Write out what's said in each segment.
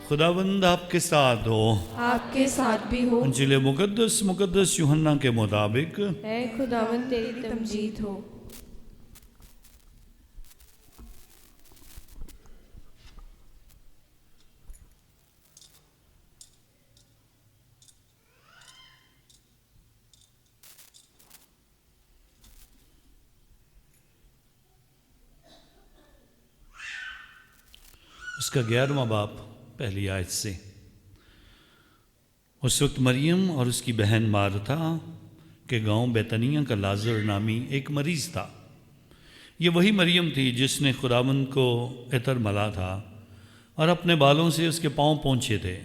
خداوند آپ کے ساتھ ہو۔ آپ کے ساتھ بھی ہو۔ انجیل مقدس یوحنا کے مطابق۔ اے خداوند تیری تمجید ہو۔ اس کا 11واں باب پہلی آیت سے۔ اس وقت مریم اور اس کی بہن مارتھا کے گاؤں بیتنیہ کا لازر نامی ایک مریض تھا۔ یہ وہی مریم تھی جس نے خداوند کو عطر ملا تھا اور اپنے بالوں سے اس کے پاؤں پونچھے تھے۔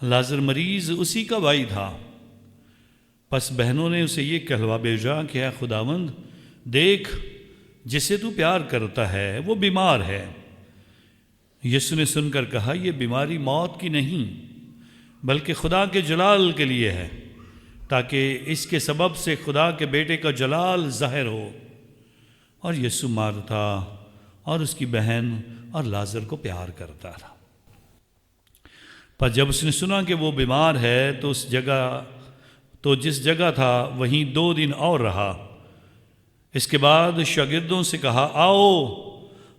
لازر مریض اسی کا بھائی تھا۔ پس بہنوں نے اسے یہ کہلوا بھیجا کہ اے خداوند دیکھ، جسے تو پیار کرتا ہے وہ بیمار ہے۔ یسوع نے سن کر کہا، یہ بیماری موت کی نہیں بلکہ خدا کے جلال کے لیے ہے، تاکہ اس کے سبب سے خدا کے بیٹے کا جلال ظاہر ہو۔ اور یسوع مارتھا اور اس کی بہن اور لازر کو پیار کرتا تھا۔ پر جب اس نے سنا کہ وہ بیمار ہے تو جس جگہ تھا وہیں 2 دن اور رہا۔ اس کے بعد شاگردوں سے کہا، آؤ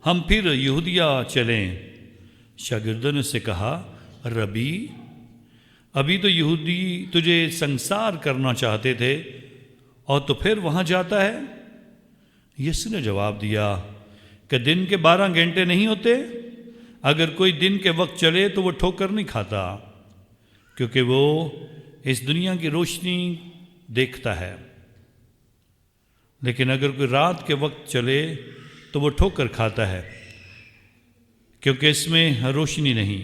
ہم پھر یہودیہ چلیں۔ شاگردوں نے اس سے کہا، ربی، ابھی تو یہودی تجھے سنسار کرنا چاہتے تھے اور تو پھر وہاں جاتا ہے؟ یسوع نے جواب دیا کہ دن کے 12 گھنٹے نہیں ہوتے؟ اگر کوئی دن کے وقت چلے تو وہ ٹھوکر نہیں کھاتا، کیونکہ وہ اس دنیا کی روشنی دیکھتا ہے۔ لیکن اگر کوئی رات کے وقت چلے تو وہ ٹھوکر کھاتا ہے، کیونکہ اس میں روشنی نہیں۔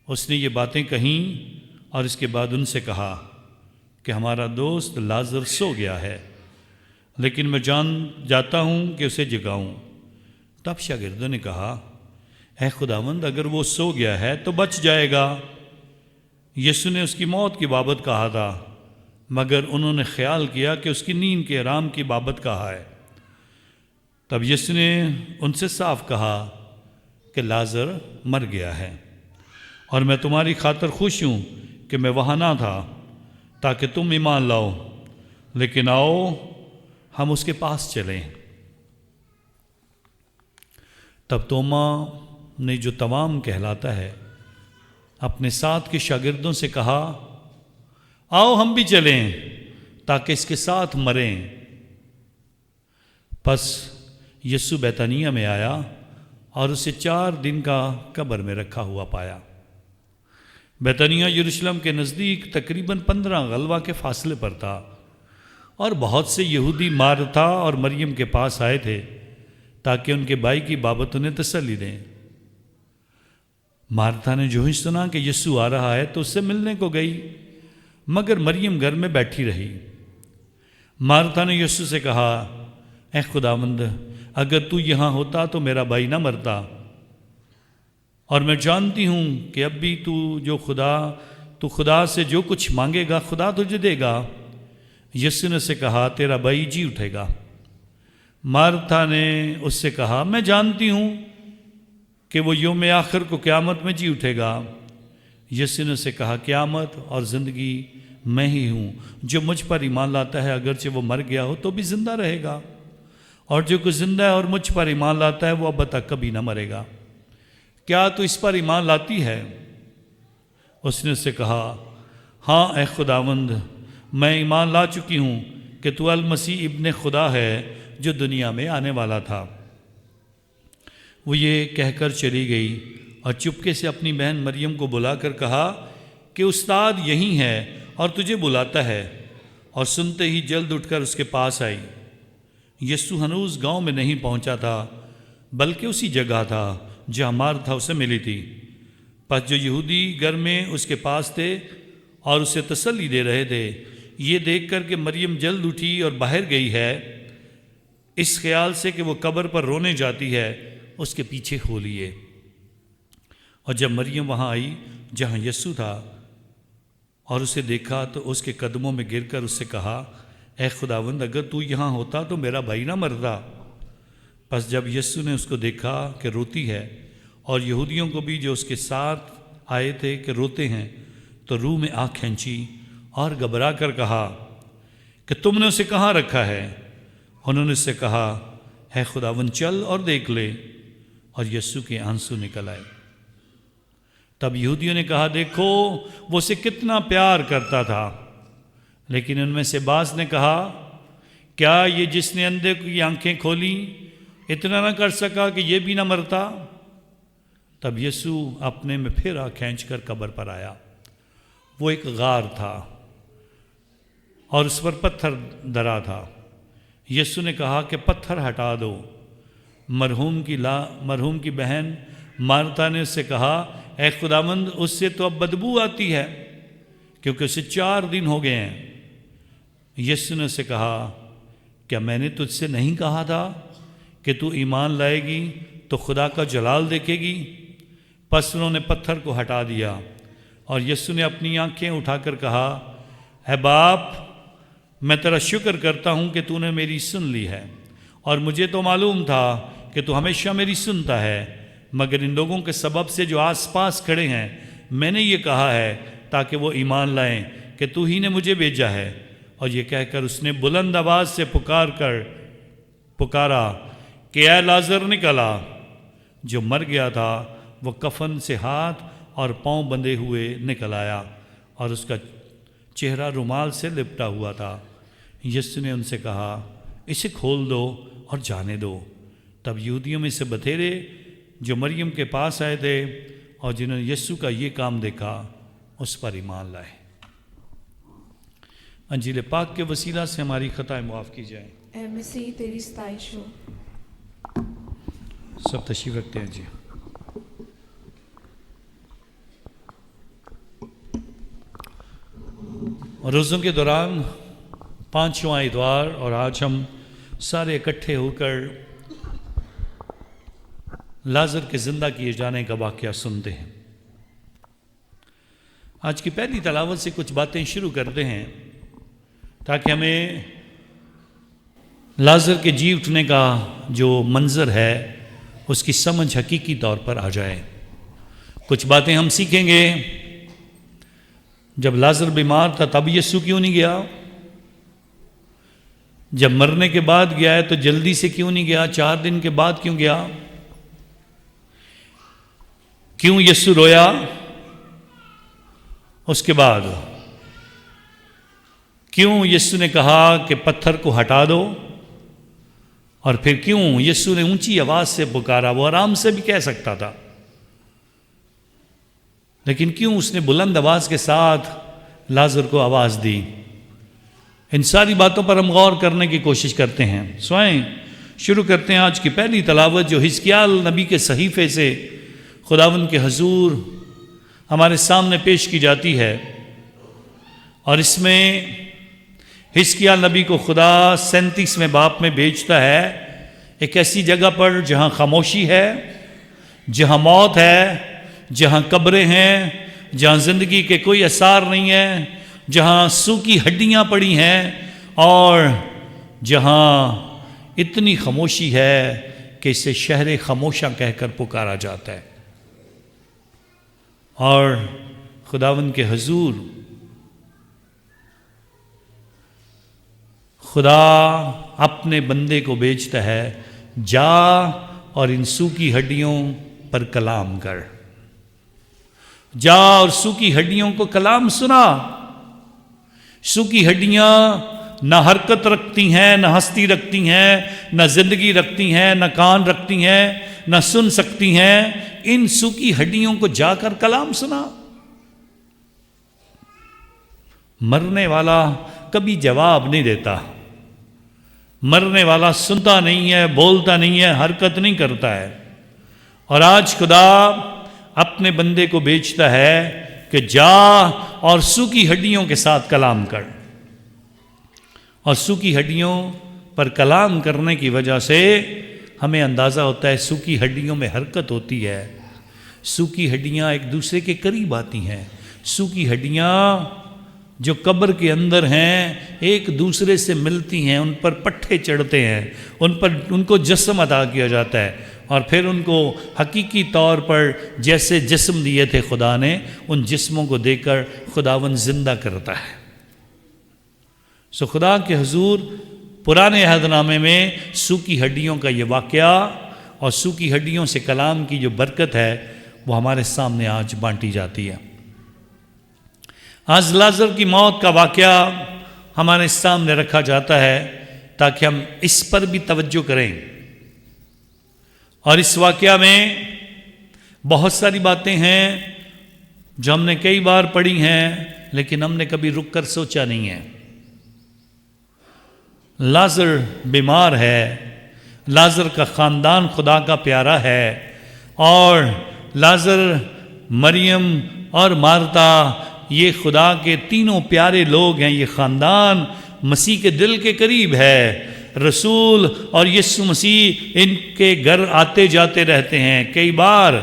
اس نے یہ باتیں کہیں اور اس کے بعد ان سے کہا کہ ہمارا دوست لازر سو گیا ہے، لیکن میں جاتا ہوں کہ اسے جگاؤں۔ تب شاگردوں نے کہا، اے خداوند اگر وہ سو گیا ہے تو بچ جائے گا۔ یسوع نے اس کی موت کی بابت کہا تھا، مگر انہوں نے خیال کیا کہ اس کی نیند کے آرام کی بابت کہا ہے۔ تب یسوع نے ان سے صاف کہا کہ لازر مر گیا ہے، اور میں تمہاری خاطر خوش ہوں کہ میں وہاں نہ تھا تاکہ تم ایمان لاؤ، لیکن آؤ ہم اس کے پاس چلیں۔ تب توما نے، جو تمام کہلاتا ہے، اپنے ساتھ کے شاگردوں سے کہا، آؤ ہم بھی چلیں تاکہ اس کے ساتھ مریں۔ پس یسوع بیتنیہ میں آیا اور اسے 4 دن کا قبر میں رکھا ہوا پایا۔ بیتنیہ یروشلم کے نزدیک تقریباً 15 غلوہ کے فاصلے پر تھا، اور بہت سے یہودی مارتھا اور مریم کے پاس آئے تھے تاکہ ان کے بھائی کی بابت انہیں تسلی دیں۔ مارتھا نے جو ہی سنا کہ یسوع آ رہا ہے تو اس سے ملنے کو گئی، مگر مریم گھر میں بیٹھی رہی۔ مارتھا نے یسوع سے کہا، اے خداوند اگر تو یہاں ہوتا تو میرا بھائی نہ مرتا، اور میں جانتی ہوں کہ اب بھی تو خدا سے جو کچھ مانگے گا خدا تجھے دے گا۔ یسوع نے اسے کہا، تیرا بھائی جی اٹھے گا۔ مارتھا نے اس سے کہا، میں جانتی ہوں کہ وہ یوم آخر کو قیامت میں جی اٹھے گا۔ یسوع نے اسے کہا، قیامت اور زندگی میں ہی ہوں، جو مجھ پر ایمان لاتا ہے اگرچہ وہ مر گیا ہو تو بھی زندہ رہے گا، اور جو کوئی زندہ ہے اور مجھ پر ایمان لاتا ہے وہ اب تک کبھی نہ مرے گا۔ کیا تو اس پر ایمان لاتی ہے؟ اس نے اس سے کہا، ہاں اے خداوند، میں ایمان لا چکی ہوں کہ تو المسیح ابن خدا ہے جو دنیا میں آنے والا تھا۔ وہ یہ کہہ کر چلی گئی اور چپکے سے اپنی بہن مریم کو بلا کر کہا کہ استاد یہیں ہے اور تجھے بلاتا ہے، اور سنتے ہی جلد اٹھ کر اس کے پاس آئی۔ یسوع ہنوز گاؤں میں نہیں پہنچا تھا بلکہ اسی جگہ تھا جہاں مارتھا اسے ملی تھی۔ پس جو یہودی گھر میں اس کے پاس تھے اور اسے تسلی دے رہے تھے، یہ دیکھ کر کہ مریم جلد اٹھی اور باہر گئی ہے، اس خیال سے کہ وہ قبر پر رونے جاتی ہے، اس کے پیچھے ہو لیے۔ اور جب مریم وہاں آئی جہاں یسوع تھا اور اسے دیکھا تو اس کے قدموں میں گر کر اس سے کہا، اے خداوند اگر تو یہاں ہوتا تو میرا بھائی نہ مرتا۔ پس جب یسوع نے اس کو دیکھا کہ روتی ہے اور یہودیوں کو بھی جو اس کے ساتھ آئے تھے کہ روتے ہیں، تو روح میں آنکھ کھینچی اور گھبرا کر کہا کہ تم نے اسے کہاں رکھا ہے؟ انہوں نے اس سے کہا اے خداوند چل اور دیکھ لے، اور یسوع کے آنسو نکل آئے۔ تب یہودیوں نے کہا دیکھو وہ اسے کتنا پیار کرتا تھا، لیکن ان میں سے بعض نے کہا کیا یہ جس نے اندھے کی آنکھیں کھولیں اتنا نہ کر سکا کہ یہ بھی نہ مرتا؟ تب یسوع اپنے میں پھر آنکھ کھینچ کر قبر پر آیا۔ وہ ایک غار تھا اور اس پر پتھر دھرا تھا۔ یسوع نے کہا کہ پتھر ہٹا دو۔ مرحوم کی بہن مارتا نے اس سے کہا اے خداوند اس سے تو اب بدبو آتی ہے کیونکہ اسے 4 دن ہو گئے ہیں۔ یسوع نے اسے کہا کیا میں نے تجھ سے نہیں کہا تھا کہ تو ایمان لائے گی تو خدا کا جلال دیکھے گی؟ پس انہوں نے پتھر کو ہٹا دیا، اور یسوع نے اپنی آنکھیں اٹھا کر کہا اے باپ میں تیرا شکر کرتا ہوں کہ تو نے میری سن لی ہے، اور مجھے تو معلوم تھا کہ تو ہمیشہ میری سنتا ہے، مگر ان لوگوں کے سبب سے جو آس پاس کھڑے ہیں میں نے یہ کہا ہے تاکہ وہ ایمان لائیں کہ تو ہی نے مجھے بھیجا ہے۔ اور یہ کہہ کر اس نے بلند آواز سے پکارا کہ اے لازر نکل آ۔ جو مر گیا تھا وہ کفن سے ہاتھ اور پاؤں بندھے ہوئے نکل آیا، اور اس کا چہرہ رومال سے لپٹا ہوا تھا۔ یسوع نے ان سے کہا اسے کھول دو اور جانے دو۔ تب یہودیوں میں سے بتھیرے جو مریم کے پاس آئے تھے اور جنہوں نے یسوع کا یہ کام دیکھا اس پر ایمان لائے۔ انجیل پاک کے وسیلہ سے ہماری خطائیں معاف کی جائیں۔ اے مسیح تیری ستائش ہو۔ سب تشریف رکھتے ہیں جی۔ روزوں کے دوران 5واں اتوار، اور آج ہم سارے اکٹھے ہو کر لازر کے زندہ کیے جانے کا واقعہ سنتے ہیں۔ آج کی پہلی تلاوت سے کچھ باتیں شروع کرتے ہیں تاکہ ہمیں لازر کے جی اٹھنے کا جو منظر ہے اس کی سمجھ حقیقی طور پر آ جائے۔ کچھ باتیں ہم سیکھیں گے۔ جب لازر بیمار تھا تب یسوع کیوں نہیں گیا؟ جب مرنے کے بعد گیا ہے تو جلدی سے کیوں نہیں گیا؟ 4 دن کے بعد کیوں گیا؟ کیوں یسوع رویا؟ اس کے بعد کیوں یسوع نے کہا کہ پتھر کو ہٹا دو؟ اور پھر کیوں یسوع نے اونچی آواز سے پکارا؟ وہ آرام سے بھی کہہ سکتا تھا، لیکن کیوں اس نے بلند آواز کے ساتھ لازر کو آواز دی؟ ان ساری باتوں پر ہم غور کرنے کی کوشش کرتے ہیں۔ سوائیں شروع کرتے ہیں آج کی پہلی تلاوت جو حزقیال نبی کے صحیفے سے خداوند کے حضور ہمارے سامنے پیش کی جاتی ہے، اور اس میں حزقیال نبی کو خدا 37ویں باب میں بھیجتا ہے ایک ایسی جگہ پر جہاں خاموشی ہے، جہاں موت ہے، جہاں قبریں ہیں، جہاں زندگی کے کوئی اثار نہیں ہیں، جہاں سوکھی ہڈیاں پڑی ہیں، اور جہاں اتنی خاموشی ہے کہ اسے شہر خاموشاں کہہ کر پکارا جاتا ہے۔ اور خداوند کے حضور خدا اپنے بندے کو بھیجتا ہے، جا اور ان سوکھی ہڈیوں پر کلام کر۔ جا اور سوکھی ہڈیوں کو کلام سنا۔ سوکھی ہڈیاں نہ حرکت رکھتی ہیں، نہ ہستی رکھتی ہیں، نہ زندگی رکھتی ہیں، نہ کان رکھتی ہیں، نہ سن سکتی ہیں۔ ان سوکھی ہڈیوں کو جا کر کلام سنا۔ مرنے والا کبھی جواب نہیں دیتا، مرنے والا سنتا نہیں ہے، بولتا نہیں ہے، حرکت نہیں کرتا ہے۔ اور آج خدا اپنے بندے کو بھیجتا ہے کہ جا اور سوکھی ہڈیوں کے ساتھ کلام کر۔ اور سوکھی ہڈیوں پر کلام کرنے کی وجہ سے ہمیں اندازہ ہوتا ہے سوکھی ہڈیوں میں حرکت ہوتی ہے، سوکھی ہڈیاں ایک دوسرے کے قریب آتی ہیں، سوکھی ہڈیاں جو قبر کے اندر ہیں ایک دوسرے سے ملتی ہیں، ان پر پٹھے چڑھتے ہیں، ان کو جسم عطا کیا جاتا ہے، اور پھر ان کو حقیقی طور پر جیسے جسم دیے تھے خدا نے، ان جسموں کو دے کر خداوند زندہ کرتا ہے۔ سو خدا کے حضور پرانے عہد نامے میں سوکھی ہڈیوں کا یہ واقعہ اور سوکھی ہڈیوں سے کلام کی جو برکت ہے وہ ہمارے سامنے آج بانٹی جاتی ہے۔ آج لازر کی موت کا واقعہ ہمارے سامنے رکھا جاتا ہے تاکہ ہم اس پر بھی توجہ کریں، اور اس واقعہ میں بہت ساری باتیں ہیں جو ہم نے کئی بار پڑھی ہیں لیکن ہم نے کبھی رک کر سوچا نہیں ہے۔ لازر بیمار ہے، لازر کا خاندان خدا کا پیارا ہے، اور لازر، مریم اور مارتا یہ خدا کے تینوں پیارے لوگ ہیں، یہ خاندان مسیح کے دل کے قریب ہے۔ رسول اور یسوع مسیح ان کے گھر آتے جاتے رہتے ہیں، کئی بار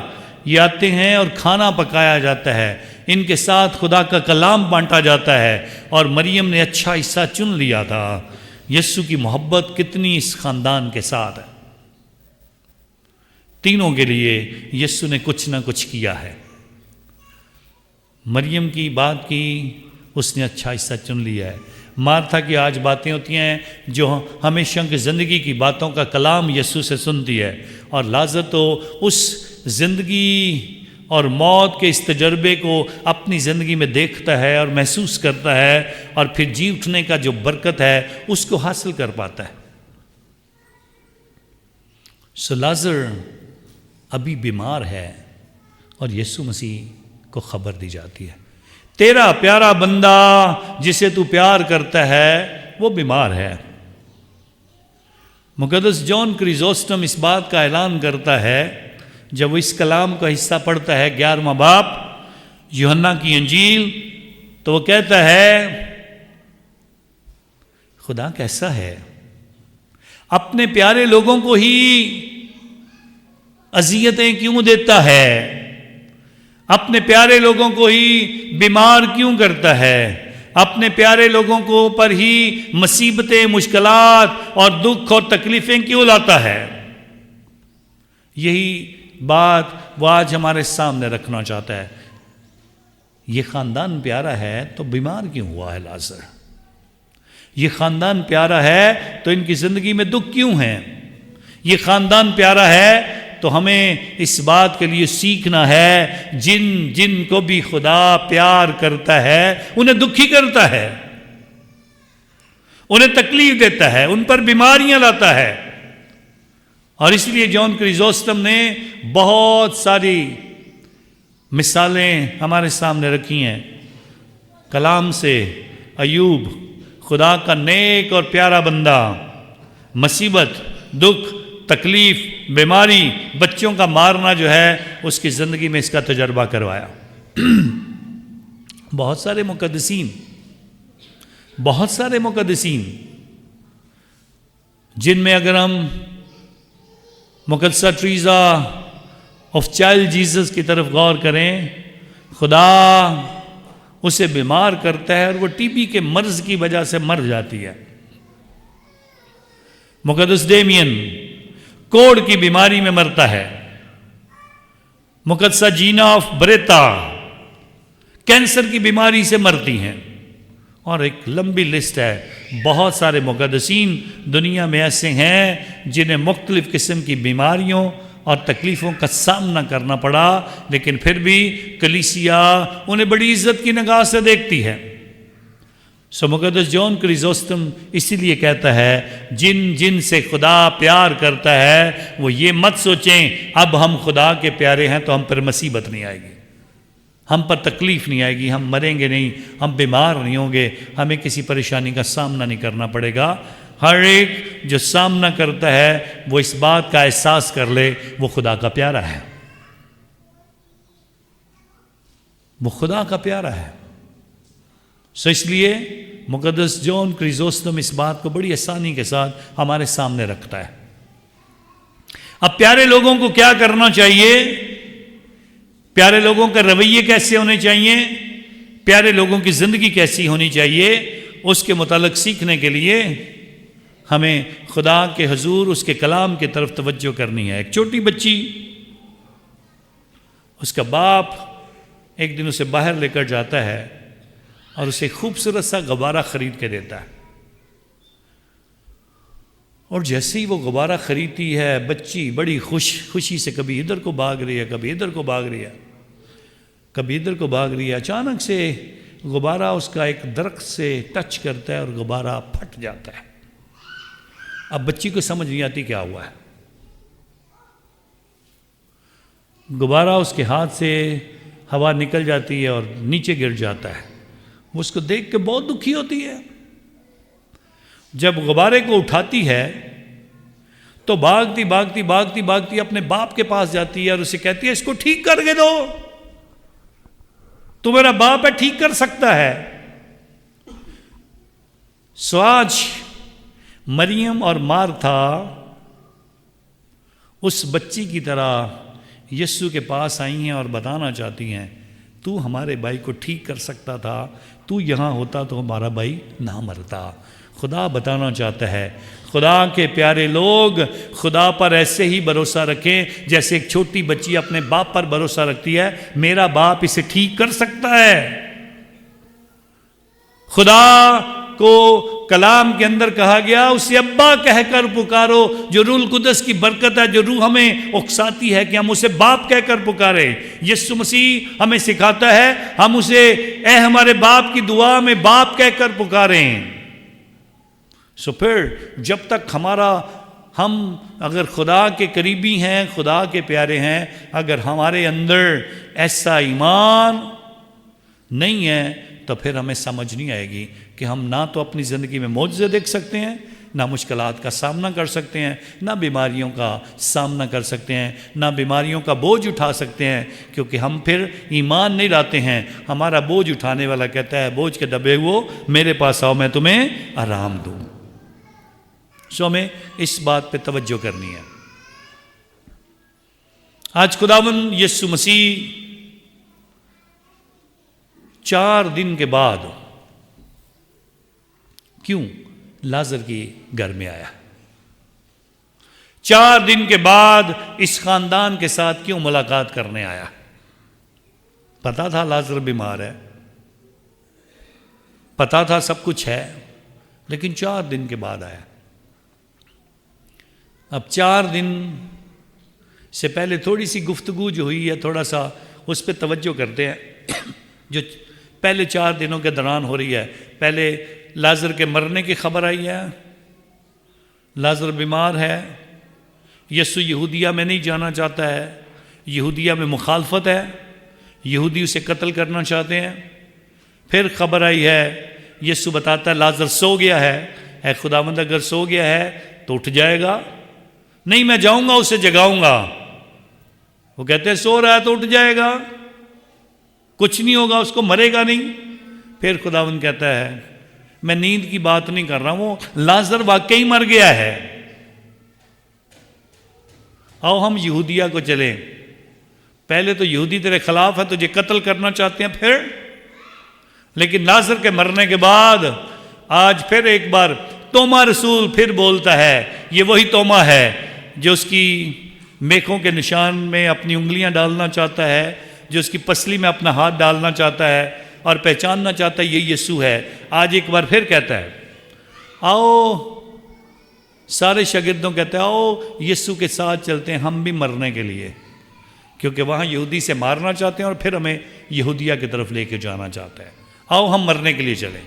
یہ آتے ہیں اور کھانا پکایا جاتا ہے، ان کے ساتھ خدا کا کلام بانٹا جاتا ہے، اور مریم نے اچھا حصہ چن لیا تھا۔ یسوع کی محبت کتنی اس خاندان کے ساتھ ہے، تینوں کے لیے یسوع نے کچھ نہ کچھ کیا ہے۔ مریم کی بات کی، اس نے اچھا حصہ چن لیا ہے۔ مارتھا کی آج باتیں ہوتی ہیں جو ہمیشہ کی زندگی کی باتوں کا کلام یسوع سے سنتی ہے، اور لازر تو اس زندگی اور موت کے اس تجربے کو اپنی زندگی میں دیکھتا ہے اور محسوس کرتا ہے، اور پھر جی اٹھنے کا جو برکت ہے اس کو حاصل کر پاتا ہے۔ سو لازر ابھی بیمار ہے اور یسوع مسیح کو خبر دی جاتی ہے، تیرا پیارا بندہ جسے تو پیار کرتا ہے وہ بیمار ہے۔ مقدس جان کریزوسٹم اس بات کا اعلان کرتا ہے جب وہ اس کلام کا حصہ پڑھتا ہے 11واں باب یوحنا کی انجیل، تو وہ کہتا ہے خدا کیسا ہے، اپنے پیارے لوگوں کو ہی اذیتیں کیوں دیتا ہے، اپنے پیارے لوگوں کو ہی بیمار کیوں کرتا ہے، اپنے پیارے لوگوں کو پر ہی مصیبتیں، مشکلات اور دکھ اور تکلیفیں کیوں لاتا ہے۔ یہی بات وہ آج ہمارے سامنے رکھنا چاہتا ہے۔ یہ خاندان پیارا ہے تو بیمار کیوں ہوا ہے لازر؟ یہ خاندان پیارا ہے تو ان کی زندگی میں دکھ کیوں ہیں؟ یہ خاندان پیارا ہے تو ہمیں اس بات کے لیے سیکھنا ہے، جن جن کو بھی خدا پیار کرتا ہے انہیں دکھی کرتا ہے، انہیں تکلیف دیتا ہے، ان پر بیماریاں لاتا ہے۔ اور اس لیے جان کریزوسٹم نے بہت ساری مثالیں ہمارے سامنے رکھی ہیں کلام سے۔ ایوب خدا کا نیک اور پیارا بندہ، مصیبت، دکھ، تکلیف، بیماری، بچوں کا مارنا جو ہے اس کی زندگی میں اس کا تجربہ کروایا۔ بہت سارے مقدسین جن میں اگر ہم مقدسہ ٹریزا آف چائلڈ جیزس کی طرف غور کریں، خدا اسے بیمار کرتا ہے اور وہ ٹی بی کے مرض کی وجہ سے مر جاتی ہے۔ مقدس ڈیمین کوڑ کی بیماری میں مرتا ہے۔ مقدسہ جینا آف بریتا کینسر کی بیماری سے مرتی ہیں، اور ایک لمبی لسٹ ہے۔ بہت سارے مقدسین دنیا میں ایسے ہیں جنہیں مختلف قسم کی بیماریوں اور تکلیفوں کا سامنا کرنا پڑا، لیکن پھر بھی کلیسیا انہیں بڑی عزت کی نگاہ سے دیکھتی ہے۔ سو مقدس جان کریزوسٹم اسی لیے کہتا ہے جن جن سے خدا پیار کرتا ہے وہ یہ مت سوچیں اب ہم خدا کے پیارے ہیں تو ہم پر مصیبت نہیں آئے گی، ہم پر تکلیف نہیں آئے گی، ہم مریں گے نہیں، ہم بیمار نہیں ہوں گے، ہمیں کسی پریشانی کا سامنا نہیں کرنا پڑے گا۔ ہر ایک جو سامنا کرتا ہے وہ اس بات کا احساس کر لے وہ خدا کا پیارا ہے، وہ خدا کا پیارا ہے۔ سو اس لیے مقدس جان کریزوسٹم اس بات کو بڑی آسانی کے ساتھ ہمارے سامنے رکھتا ہے۔ اب پیارے لوگوں کو کیا کرنا چاہیے، پیارے لوگوں کا رویے کیسے ہونے چاہیے، پیارے لوگوں کی زندگی کیسی ہونی چاہیے، اس کے متعلق سیکھنے کے لیے ہمیں خدا کے حضور اس کے کلام کی طرف توجہ کرنی ہے۔ ایک چھوٹی بچی، اس کا باپ ایک دن اسے باہر لے کر جاتا ہے اور اسے خوبصورت سا غبارہ خرید کے دیتا ہے، اور جیسے ہی وہ غبارہ خریدتی ہے بچی بڑی خوشی سے کبھی ادھر کو بھاگ رہی ہے، کبھی ادھر کو بھاگ رہی ہے، کبھی ادھر کو بھاگ رہی ہے۔ اچانک سے غبارہ اس کا ایک درخت سے ٹچ کرتا ہے اور غبارہ پھٹ جاتا ہے۔ اب بچی کو سمجھ نہیں آتی کیا ہوا ہے۔ غبارہ اس کے ہاتھ سے ہوا نکل جاتی ہے اور نیچے گر جاتا ہے۔ وہ اس کو دیکھ کے بہت دکھی ہوتی ہے۔ جب غبارے کو اٹھاتی ہے تو بھاگتی اپنے باپ کے پاس جاتی ہے اور اسے کہتی ہے اس کو ٹھیک کر کے دو، تو میرا باپ ہے، ٹھیک کر سکتا ہے۔ سو آج مریم اور مارتھا اس بچی کی طرح یسوع کے پاس آئی ہیں اور بتانا چاہتی ہیں تو ہمارے بھائی کو ٹھیک کر سکتا تھا، تو یہاں ہوتا تو ہمارا بھائی نہ مرتا۔ خدا بتانا چاہتا ہے خدا کے پیارے لوگ خدا پر ایسے ہی بھروسہ رکھیں جیسے ایک چھوٹی بچی اپنے باپ پر بھروسہ رکھتی ہے، میرا باپ اسے ٹھیک کر سکتا ہے۔ خدا کو کلام کے اندر کہا گیا اسے ابا کہہ کر پکارو، جو روح القدس کی برکت ہے، جو روح ہمیں اکساتی ہے کہ ہم اسے باپ کہہ کر پکاریں۔ یسوع مسیح ہمیں سکھاتا ہے ہم اسے اے ہمارے باپ کی دعا میں باپ کہہ کر پکاریں۔ سو پھر جب تک ہم اگر خدا کے قریبی ہیں، خدا کے پیارے ہیں، اگر ہمارے اندر ایسا ایمان نہیں ہے تو پھر ہمیں سمجھ نہیں آئے گی کہ ہم نہ تو اپنی زندگی میں معجزے دیکھ سکتے ہیں، نہ مشکلات کا سامنا کر سکتے ہیں، نہ بیماریوں کا سامنا کر سکتے ہیں، نہ بیماریوں کا بوجھ اٹھا سکتے ہیں، کیونکہ ہم پھر ایمان نہیں لاتے ہیں۔ ہمارا بوجھ اٹھانے والا کہتا ہے بوجھ کے دبے ہوئے میرے پاس آؤ میں تمہیں آرام دوں۔ سو ہمیں اس بات پہ توجہ کرنی ہے۔ آج خداوند یسوع مسیح 4 دن کے بعد کیوں لازر کی گھر میں آیا؟ 4 دن کے بعد اس خاندان کے ساتھ کیوں ملاقات کرنے آیا؟ پتا تھا لازر بیمار ہے، پتا تھا سب کچھ ہے، لیکن 4 دن کے بعد آیا۔ اب 4 دن سے پہلے تھوڑی سی گفتگو جو ہوئی ہے، تھوڑا سا اس پہ توجہ کرتے ہیں جو پہلے 4 دنوں کے دوران ہو رہی ہے۔ پہلے لازر کے مرنے کی خبر آئی ہے، لازر بیمار ہے، یسوع یہودیہ میں نہیں جانا چاہتا ہے، یہودیہ میں مخالفت ہے، یہودی اسے قتل کرنا چاہتے ہیں۔ پھر خبر آئی ہے، یسوع بتاتا ہے لازر سو گیا ہے، اے خداوند اگر سو گیا ہے تو اٹھ جائے گا، نہیں میں جاؤں گا اسے جگاؤں گا۔ وہ کہتے ہیں سو رہا ہے تو اٹھ جائے گا، کچھ نہیں ہوگا، اس کو مرے گا نہیں۔ پھر خداوند کہتا ہے میں نیند کی بات نہیں کر رہا ہوں، وہ لازر واقعی مر گیا ہے، آؤ ہم یہودیہ کو چلیں۔ پہلے تو یہودی تیرے خلاف ہے، تجھے قتل کرنا چاہتے ہیں، پھر لیکن لازر کے مرنے کے بعد آج پھر ایک بار توما رسول پھر بولتا ہے، یہ وہی توما ہے جو اس کی میخوں کے نشان میں اپنی انگلیاں ڈالنا چاہتا ہے، جو اس کی پسلی میں اپنا ہاتھ ڈالنا چاہتا ہے اور پہچاننا چاہتا ہے یہ یسوع ہے۔ آج ایک بار پھر کہتا ہے آؤ، سارے شاگردوں کہتے ہیں آؤ یسوع کے ساتھ چلتے ہیں ہم بھی مرنے کے لیے، کیونکہ وہاں یہودی سے مارنا چاہتے ہیں اور پھر ہمیں یہودیہ کی طرف لے کے جانا چاہتا ہے، آؤ ہم مرنے کے لیے چلیں۔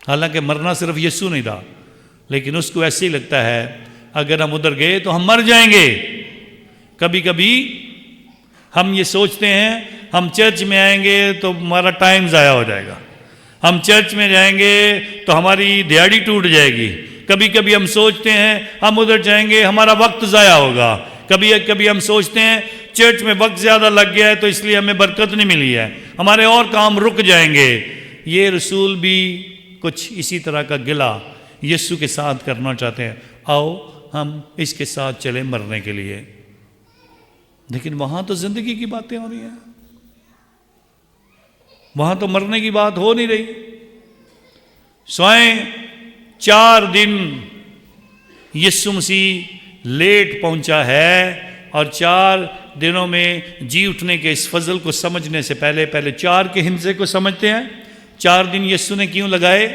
حالانکہ مرنا صرف یسوع نہیں تھا، لیکن اس کو ایسے ہی لگتا ہے اگر ہم ادھر گئے تو ہم مر جائیں گے۔ کبھی کبھی ہم یہ سوچتے ہیں ہم چرچ میں آئیں گے تو ہمارا ٹائم ضائع ہو جائے گا، ہم چرچ میں جائیں گے تو ہماری دیہڑی ٹوٹ جائے گی، کبھی کبھی ہم سوچتے ہیں ہم ادھر جائیں گے ہمارا وقت ضائع ہوگا، کبھی ہم سوچتے ہیں چرچ میں وقت زیادہ لگ گیا ہے تو اس لیے ہمیں برکت نہیں ملی ہے، ہمارے اور کام رک جائیں گے۔ یہ رسول بھی کچھ اسی طرح کا گلہ یسوع کے ساتھ کرنا چاہتے ہیں، آؤ ہم اس کے ساتھ چلیں مرنے کے لیے، لیکن وہاں تو زندگی کی باتیں ہو رہی ہیں، وہاں تو مرنے کی بات ہو نہیں رہی۔ سوائیں 4 دن یسوع مسیح لیٹ پہنچا ہے، اور 4 دنوں میں جی اٹھنے کے اس فضل کو سمجھنے سے پہلے 4 کے ہندسے کو سمجھتے ہیں۔ 4 دن یسوع نے کیوں لگائے؟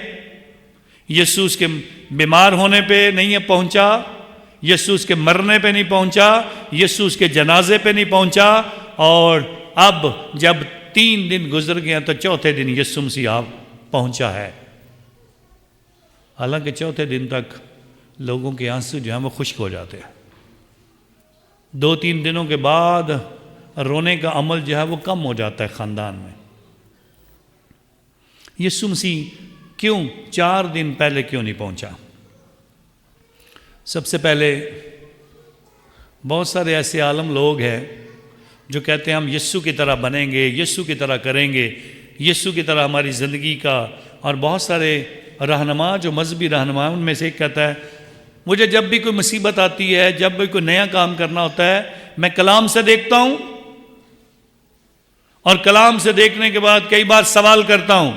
یسوع اس کے بیمار ہونے پہ نہیں پہنچا، یسوع اس کے مرنے پہ نہیں پہنچا، یسوع اس کے جنازے پہ نہیں پہنچا، اور اب جب 3 دن گزر گئے تو 4تھے دن یسوع مسیح آپ پہنچا ہے۔ حالانکہ 4تھے دن تک لوگوں کے آنسو جو ہیں وہ خشک ہو جاتے ہیں، 2-3 دنوں کے بعد رونے کا عمل جو ہے وہ کم ہو جاتا ہے خاندان میں۔ یسوع مسیح کیوں 4 دن پہلے کیوں نہیں پہنچا؟ سب سے پہلے بہت سارے ایسے عالم لوگ ہیں جو کہتے ہیں ہم یسوع کی طرح بنیں گے، یسوع کی طرح کریں گے، یسوع کی طرح ہماری زندگی کا، اور بہت سارے رہنما جو مذہبی رہنما ان میں سے ایک کہتا ہے مجھے جب بھی کوئی مصیبت آتی ہے، جب بھی کوئی نیا کام کرنا ہوتا ہے، میں کلام سے دیکھتا ہوں، اور کلام سے دیکھنے کے بعد کئی بار سوال کرتا ہوں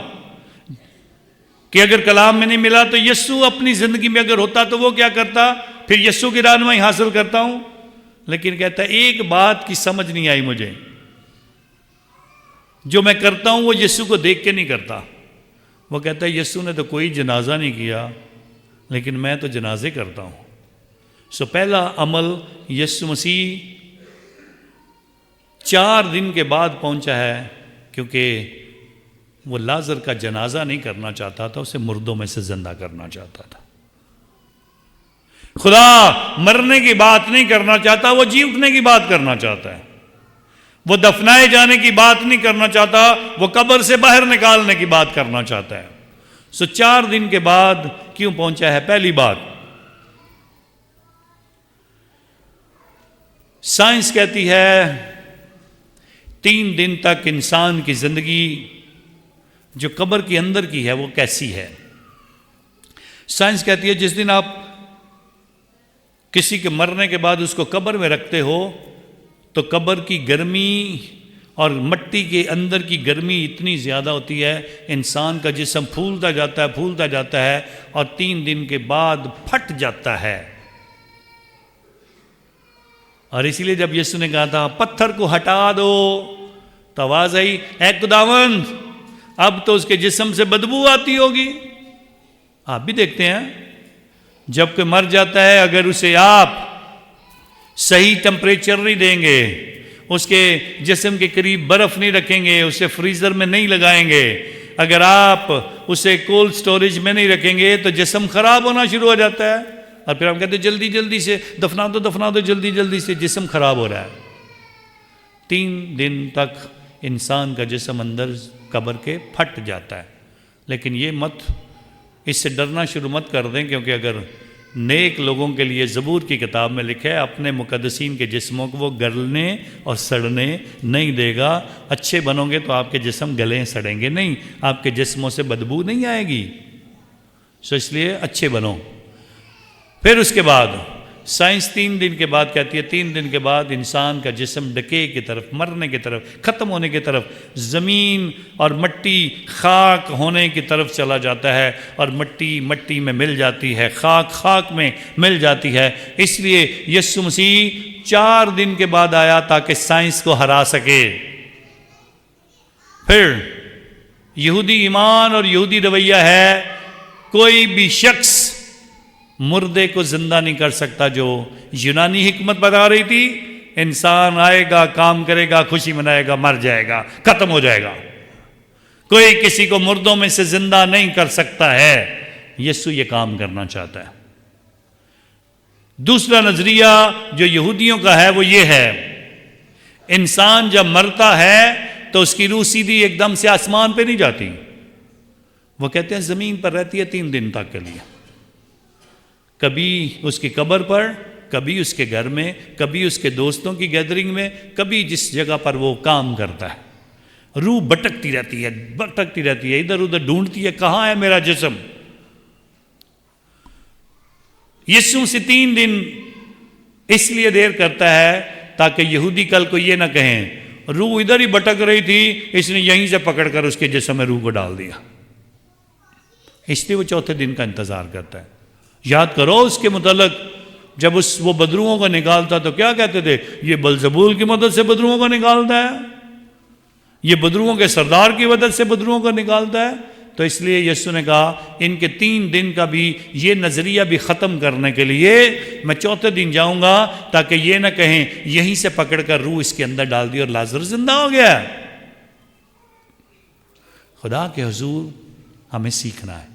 کہ اگر کلام میں نہیں ملا تو یسوع اپنی زندگی میں اگر ہوتا تو وہ کیا کرتا، پھر یسوع کی رہنمائی حاصل کرتا ہوں۔ لیکن کہتا ہے ایک بات کی سمجھ نہیں آئی مجھے، جو میں کرتا ہوں وہ یسوع کو دیکھ کے نہیں کرتا۔ وہ کہتا ہے یسوع نے تو کوئی جنازہ نہیں کیا، لیکن میں تو جنازے کرتا ہوں۔ پہلا عمل یسوع مسیح 4 دن کے بعد پہنچا ہے، کیونکہ وہ لازر کا جنازہ نہیں کرنا چاہتا تھا، اسے مردوں میں سے زندہ کرنا چاہتا تھا۔ خدا مرنے کی بات نہیں کرنا چاہتا، وہ جی اٹھنے کی بات کرنا چاہتا ہے۔ وہ دفنائے جانے کی بات نہیں کرنا چاہتا، وہ قبر سے باہر نکالنے کی بات کرنا چاہتا ہے۔ 4 دن کے بعد کیوں پہنچا ہے؟ پہلی بات، سائنس کہتی ہے 3 دن تک انسان کی زندگی جو قبر کے اندر کی ہے وہ کیسی ہے۔ سائنس کہتی ہے جس دن آپ کسی کے مرنے کے بعد اس کو قبر میں رکھتے ہو تو قبر کی گرمی اور مٹی کے اندر کی گرمی اتنی زیادہ ہوتی ہے، انسان کا جسم پھولتا جاتا ہے اور 3 دن کے بعد پھٹ جاتا ہے۔ اور اسی لیے جب یسوع نے کہا تھا پتھر کو ہٹا دو تو آواز آئی اے خداوند اب تو اس کے جسم سے بدبو آتی ہوگی۔ آپ بھی دیکھتے ہیں جب کوئی مر جاتا ہے، اگر اسے آپ صحیح ٹمپریچر نہیں دیں گے، اس کے جسم کے قریب برف نہیں رکھیں گے، اسے فریزر میں نہیں لگائیں گے، اگر آپ اسے کولڈ سٹوریج میں نہیں رکھیں گے تو جسم خراب ہونا شروع ہو جاتا ہے، اور پھر ہم کہتے ہیں جلدی جلدی سے دفنا دو جلدی جلدی سے، جسم خراب ہو رہا ہے۔ 3 دن تک انسان کا جسم اندر قبر کے پھٹ جاتا ہے۔ لیکن یہ اس سے ڈرنا شروع مت کر دیں، کیونکہ اگر نیک لوگوں کے لیے زبور کی کتاب میں لکھا ہے اپنے مقدسین کے جسموں کو وہ گلنے اور سڑنے نہیں دے گا۔ اچھے بنو گے تو آپ کے جسم گلیں سڑیں گے نہیں، آپ کے جسموں سے بدبو نہیں آئے گی۔ اس لیے اچھے بنو۔ پھر اس کے بعد سائنس 3 دن کے بعد کہتی ہے 3 دن کے بعد انسان کا جسم ڈکے کی طرف، مرنے کی طرف، ختم ہونے کی طرف، زمین اور مٹی خاک ہونے کی طرف چلا جاتا ہے، اور مٹی مٹی میں مل جاتی ہے، خاک خاک میں مل جاتی ہے۔ اس لیے یسوع مسیح 4 دن کے بعد آیا تاکہ سائنس کو ہرا سکے۔ پھر یہودی ایمان اور یہودی رویہ ہے کوئی بھی شخص مردے کو زندہ نہیں کر سکتا۔ جو یونانی حکمت بتا رہی تھی انسان آئے گا، کام کرے گا، خوشی منائے گا، مر جائے گا، ختم ہو جائے گا، کوئی کسی کو مردوں میں سے زندہ نہیں کر سکتا ہے۔ یسوع یہ کام کرنا چاہتا ہے۔ دوسرا نظریہ جو یہودیوں کا ہے وہ یہ ہے انسان جب مرتا ہے تو اس کی روح سیدھی ایک دم سے آسمان پہ نہیں جاتی، وہ کہتے ہیں زمین پر رہتی ہے 3 دن تک کے لیے، کبھی اس کی قبر پر، کبھی اس کے گھر میں، کبھی اس کے دوستوں کی گیدرنگ میں، کبھی جس جگہ پر وہ کام کرتا ہے۔ روح بھٹکتی رہتی ہے، ادھر ادھر ڈھونڈتی ہے کہاں ہے میرا جسم۔ یسوع سے 3 دن اس لیے دیر کرتا ہے تاکہ یہودی کل کو یہ نہ کہیں روح ادھر ہی بھٹک رہی تھی، اس نے یہیں سے پکڑ کر اس کے جسم میں روح کو ڈال دیا۔ اس لیے وہ 4تھے دن کا انتظار کرتا ہے۔ یاد کرو اس کے متعلق، جب وہ بدروؤں کو نکالتا تو کیا کہتے تھے؟ یہ بلزبول کی مدد سے بدروؤں کو نکالتا ہے، یہ بدروؤں کے سردار کی مدد سے بدروؤں کو نکالتا ہے۔ تو اس لیے یسوع نے کہا ان کے 3 دن کا بھی یہ نظریہ بھی ختم کرنے کے لیے میں چوتھے دن جاؤں گا، تاکہ یہ نہ کہیں یہیں سے پکڑ کر روح اس کے اندر ڈال دی اور لازر زندہ ہو گیا۔ خدا کے حضور ہمیں سیکھنا ہے۔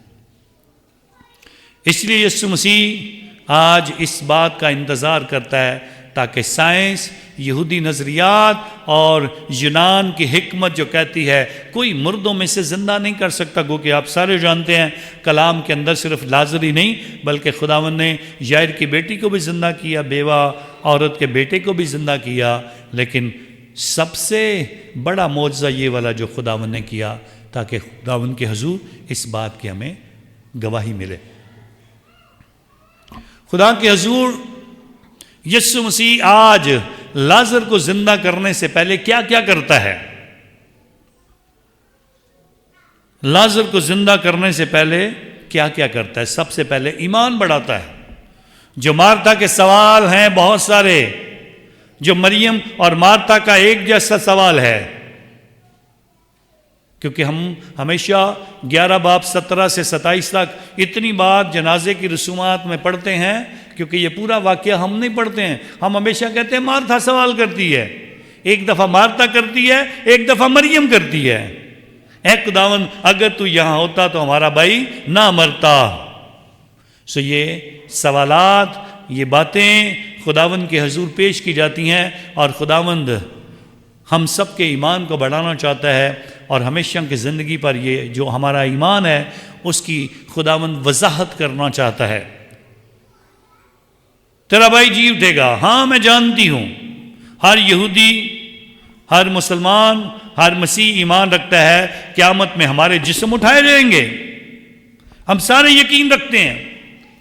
اس لیے یسوع مسیح آج اس بات کا انتظار کرتا ہے تاکہ سائنس، یہودی نظریات اور یونان کی حکمت جو کہتی ہے کوئی مردوں میں سے زندہ نہیں کر سکتا، گو کہ آپ سارے جانتے ہیں کلام کے اندر صرف لازر ہی نہیں بلکہ خداوند نے یائر کی بیٹی کو بھی زندہ کیا، بیوہ عورت کے بیٹے کو بھی زندہ کیا، لیکن سب سے بڑا معجزہ یہ والا جو خداوند نے کیا تاکہ خداوند کے حضور اس بات کی ہمیں گواہی ملے۔ خدا کے حضور یسوع مسیح آج لازر کو زندہ کرنے سے پہلے کیا کیا کرتا ہے؟ لازر کو زندہ کرنے سے پہلے کیا کیا کرتا ہے؟ سب سے پہلے ایمان بڑھاتا ہے۔ جو مارتا کے سوال ہیں بہت سارے، جو مریم اور مارتا کا ایک جیسا سوال ہے، کیونکہ ہم ہمیشہ 11 باب 17 سے 27 تک اتنی بات جنازے کی رسومات میں پڑھتے ہیں، کیونکہ یہ پورا واقعہ ہم نہیں پڑھتے ہیں، ہم ہمیشہ کہتے ہیں مارتھا سوال کرتی ہے، ایک دفعہ مارتھا کرتی ہے، ایک دفعہ مریم کرتی ہے، اے خداوند اگر تو یہاں ہوتا تو ہمارا بھائی نہ مرتا۔ سو یہ سوالات، یہ باتیں خداوند کے حضور پیش کی جاتی ہیں، اور خداوند ہم سب کے ایمان کو بڑھانا چاہتا ہے، اور ہمیشہ کی زندگی پر یہ جو ہمارا ایمان ہے اس کی خداوند وضاحت کرنا چاہتا ہے۔ تیرا بھائی جی اٹھے گا، ہاں میں جانتی ہوں، ہر یہودی، ہر مسلمان، ہر مسیح ایمان رکھتا ہے قیامت میں ہمارے جسم اٹھائے جائیں گے۔ ہم سارے یقین رکھتے ہیں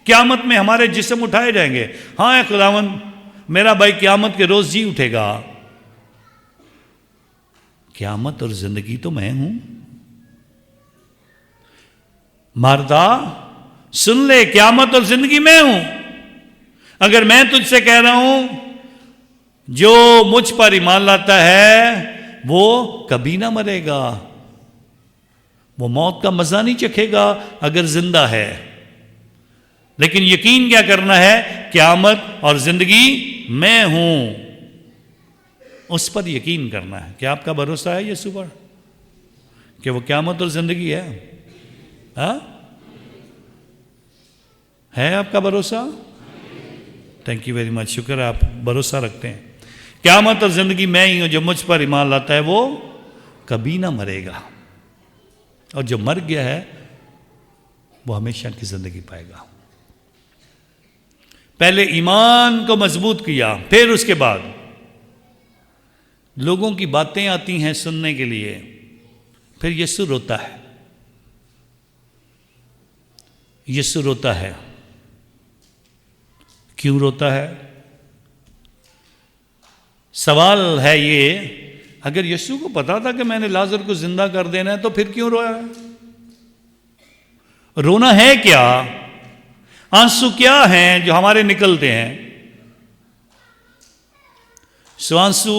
قیامت میں ہمارے جسم اٹھائے جائیں گے۔ ہاں اے خداوند میرا بھائی قیامت کے روز جی اٹھے گا۔ قیامت اور زندگی تو میں ہوں۔ مارتا سن لے، قیامت اور زندگی میں ہوں۔ اگر میں تجھ سے کہہ رہا ہوں جو مجھ پر ایمان لاتا ہے وہ کبھی نہ مرے گا، وہ موت کا مزہ نہیں چکھے گا اگر زندہ ہے، لیکن یقین کیا کرنا ہے؟ قیامت اور زندگی میں ہوں، اس پر یقین کرنا ہے۔ کیا آپ کا بھروسہ ہے یسوع پر کہ وہ قیامت اور زندگی ہے؟ ہاں ہے آپ کا بھروسہ؟ تھینک یو ویری مچ، شکر ہے آپ بھروسہ رکھتے ہیں۔ قیامت اور زندگی میں ہی ہوں، جو مجھ پر ایمان لاتا ہے وہ کبھی نہ مرے گا، اور جو مر گیا ہے وہ ہمیشہ کی زندگی پائے گا۔ پہلے ایمان کو مضبوط کیا، پھر اس کے بعد لوگوں کی باتیں آتی ہیں سننے کے لیے، پھر یسوع روتا ہے۔ یسوع روتا ہے، کیوں روتا ہے؟ سوال ہے یہ، اگر یسوع کو پتا تھا کہ میں نے لازر کو زندہ کر دینا ہے تو پھر کیوں رویا ہے؟ رونا ہے کیا؟ آنسو کیا ہیں جو ہمارے نکلتے ہیں؟ سو آنسو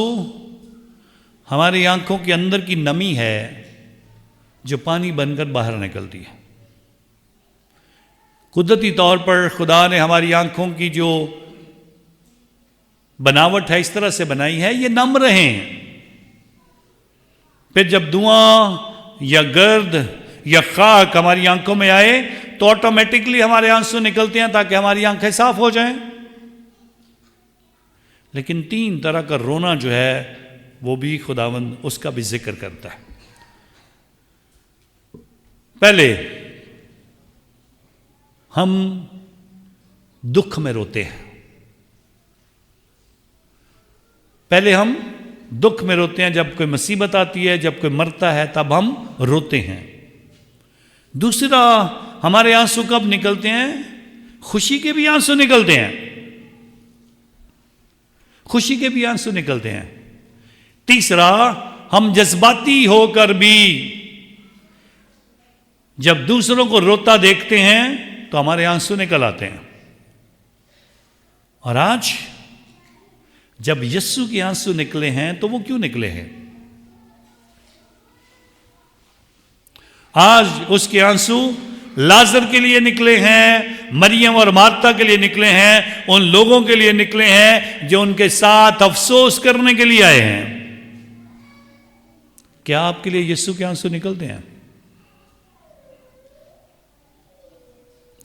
ہماری آنکھوں کے اندر کی نمی ہے جو پانی بن کر باہر نکلتی ہے۔ قدرتی طور پر خدا نے ہماری آنکھوں کی جو بناوٹ ہے اس طرح سے بنائی ہے، یہ نم رہے ہیں۔ پھر جب دھواں یا گرد یا خاک ہماری آنکھوں میں آئے تو آٹومیٹکلی ہمارے آنسو نکلتے ہیں تاکہ ہماری آنکھیں صاف ہو جائیں۔ لیکن 3 طرح کا رونا جو ہے وہ بھی خداوند اس کا بھی ذکر کرتا ہے۔ پہلے ہم دکھ میں روتے ہیں، پہلے ہم دکھ میں روتے ہیں، جب کوئی مصیبت آتی ہے، جب کوئی مرتا ہے تب ہم روتے ہیں۔ دوسرا ہمارے آنسو کب نکلتے ہیں؟ خوشی کے بھی آنسو نکلتے ہیں، خوشی کے بھی آنسو نکلتے ہیں۔ تیسرا ہم جذباتی ہو کر بھی جب دوسروں کو روتا دیکھتے ہیں تو ہمارے آنسو نکل آتے ہیں. اور آج جب یسوع کے آنسو نکلے ہیں تو وہ کیوں نکلے ہیں؟ آج اس کے آنسو لازر کے لیے نکلے ہیں، مریم اور مارتا کے لیے نکلے ہیں، ان لوگوں کے لیے نکلے ہیں جو ان کے ساتھ افسوس کرنے کے لیے آئے ہیں. کیا آپ کے لیے یسوع کے آنسو نکلتے ہیں؟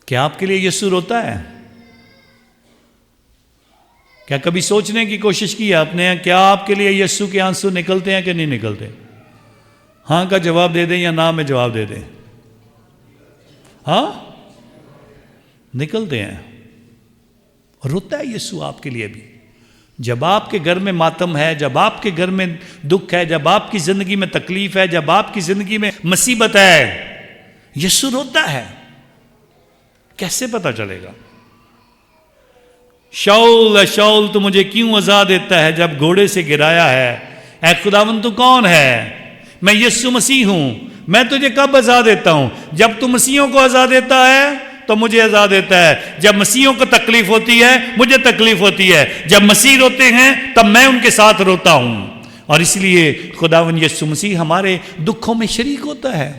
کیا آپ کے لیے یسوع روتا ہے؟ کیا کبھی سوچنے کی کوشش کی آپ نے کیا آپ کے لیے یسوع کے آنسو نکلتے ہیں کہ نہیں نکلتے؟ ہاں کا جواب دے دیں یا نہ میں جواب دے دیں. ہاں نکلتے ہیں. روتا ہے یسوع آپ کے لیے بھی. جب آپ کے گھر میں ماتم ہے، جب آپ کے گھر میں دکھ ہے، جب آپ کی زندگی میں تکلیف ہے، جب آپ کی زندگی میں مصیبت ہے، یسوع روتا ہے. کیسے پتا چلے گا؟ شاؤل شاؤل تو مجھے کیوں عذاب دیتا ہے جب گھوڑے سے گرایا ہے؟ اے خداوند تو کون ہے؟ میں یسوع مسیح ہوں. میں تجھے کب عذاب دیتا ہوں؟ جب تو مسیحوں کو عذاب دیتا ہے تو مجھے عذاب دیتا ہے. جب مسیحوں کو تکلیف ہوتی ہے مجھے تکلیف ہوتی ہے. جب مسیح روتے ہیں تب میں ان کے ساتھ روتا ہوں. اور اس لیے خداوند یسوع مسیح ہمارے دکھوں میں شریک ہوتا ہے،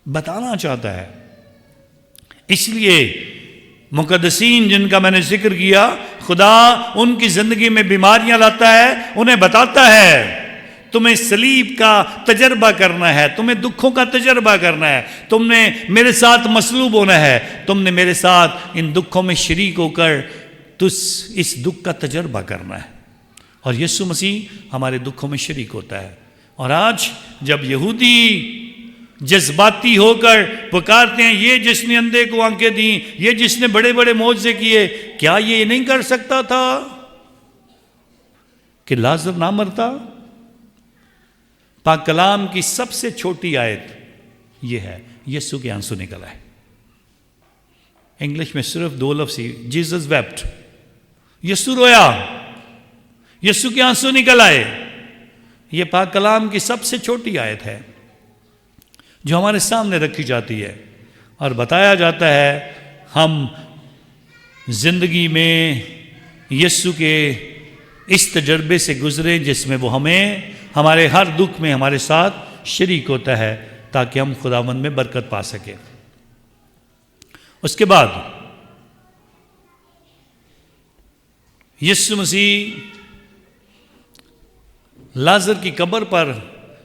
بتانا چاہتا ہے. اس لیے مقدسین جن کا میں نے ذکر کیا، خدا ان کی زندگی میں بیماریاں لاتا ہے، انہیں بتاتا ہے تمہیں صلیب کا تجربہ کرنا ہے، تمہیں دکھوں کا تجربہ کرنا ہے، تم نے میرے ساتھ مصلوب ہونا ہے، تم نے میرے ساتھ ان دکھوں میں شریک ہو کر اس دکھ کا تجربہ کرنا ہے. اور یسوع مسیح ہمارے دکھوں میں شریک ہوتا ہے. اور آج جب یہودی جذباتی ہو کر پکارتے ہیں یہ جس نے اندھے کو آنکھیں دیں، یہ جس نے بڑے بڑے معجزے کیے، کیا یہ نہیں کر سکتا تھا کہ لازر نہ مرتا؟ پاک کلام کی سب سے چھوٹی آیت یہ ہے، یسوع کے آنسو نکل آئے. انگلش میں صرف 2 لفظ ہی، جیزس ویپٹ. یسوع رویا، یسوع کے آنسو نکل آئے. یہ پاک کلام کی سب سے چھوٹی آیت ہے جو ہمارے سامنے رکھی جاتی ہے اور بتایا جاتا ہے ہم زندگی میں یسوع کے اس تجربے سے گزرے جس میں وہ ہمیں ہمارے ہر دکھ میں ہمارے ساتھ شریک ہوتا ہے تاکہ ہم خداوند میں برکت پا سکیں. اس کے بعد یسوع مسیح لازر کی قبر پر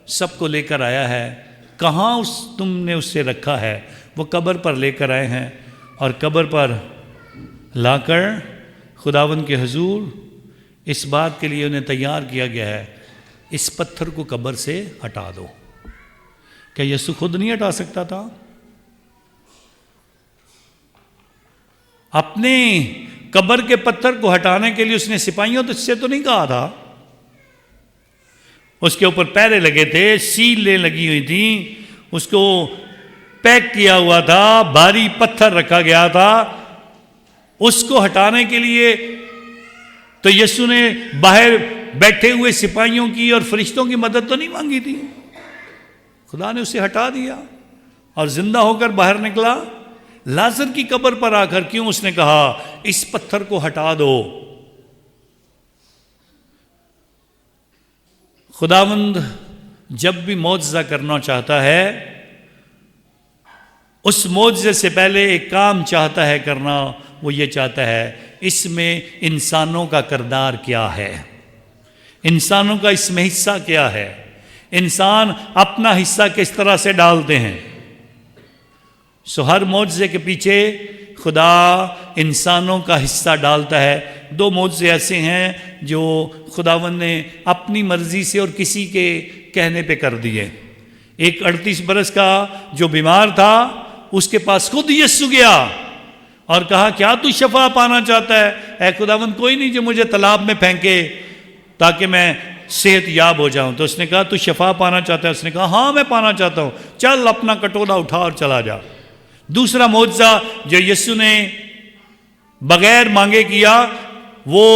سب کو لے کر آیا ہے. کہاں تم نے اسے رکھا ہے؟ وہ قبر پر لے کر آئے ہیں اور قبر پر لا کر خداوند کے حضور اس بات کے لیے انہیں تیار کیا گیا ہے، اس پتھر کو قبر سے ہٹا دو. کیا یسوع خود نہیں ہٹا سکتا تھا؟ اپنے قبر کے پتھر کو ہٹانے کے لیے اس نے سپاہیوں سے تو نہیں کہا تھا. اس کے اوپر پیرے لگے تھے، سیلیں لگی ہوئی تھیں، اس کو پیک کیا ہوا تھا، بھاری پتھر رکھا گیا تھا. اس کو ہٹانے کے لیے تو یسوع نے باہر بیٹھے ہوئے سپاہیوں کی اور فرشتوں کی مدد تو نہیں مانگی تھی. خدا نے اسے ہٹا دیا اور زندہ ہو کر باہر نکلا. لازر کی قبر پر آ کر کیوں اس نے کہا اس پتھر کو ہٹا دو؟ خداوند جب بھی معجزہ کرنا چاہتا ہے اس معجزے سے پہلے ایک کام چاہتا ہے کرنا. وہ یہ چاہتا ہے اس میں انسانوں کا کردار کیا ہے، انسانوں کا اس میں حصہ کیا ہے، انسان اپنا حصہ کس طرح سے ڈالتے ہیں. ہر معجزے کے پیچھے خدا انسانوں کا حصہ ڈالتا ہے. 2 معجزے ایسے ہیں جو خداوند نے اپنی مرضی سے اور کسی کے کہنے پہ کر دیے. ایک 38 برس کا جو بیمار تھا اس کے پاس خود یسوع گیا اور کہا کیا تو شفا پانا چاہتا ہے؟ اے خداوند کوئی نہیں جو مجھے تالاب میں پھینکے تاکہ میں صحت یاب ہو جاؤں. تو اس نے کہا تو شفا پانا چاہتا ہے؟ اس نے کہا ہاں میں پانا چاہتا ہوں، چل اپنا کٹورا اٹھا اور چلا جا. دوسرا معجزہ جو یسوع نے بغیر مانگے کیا، وہ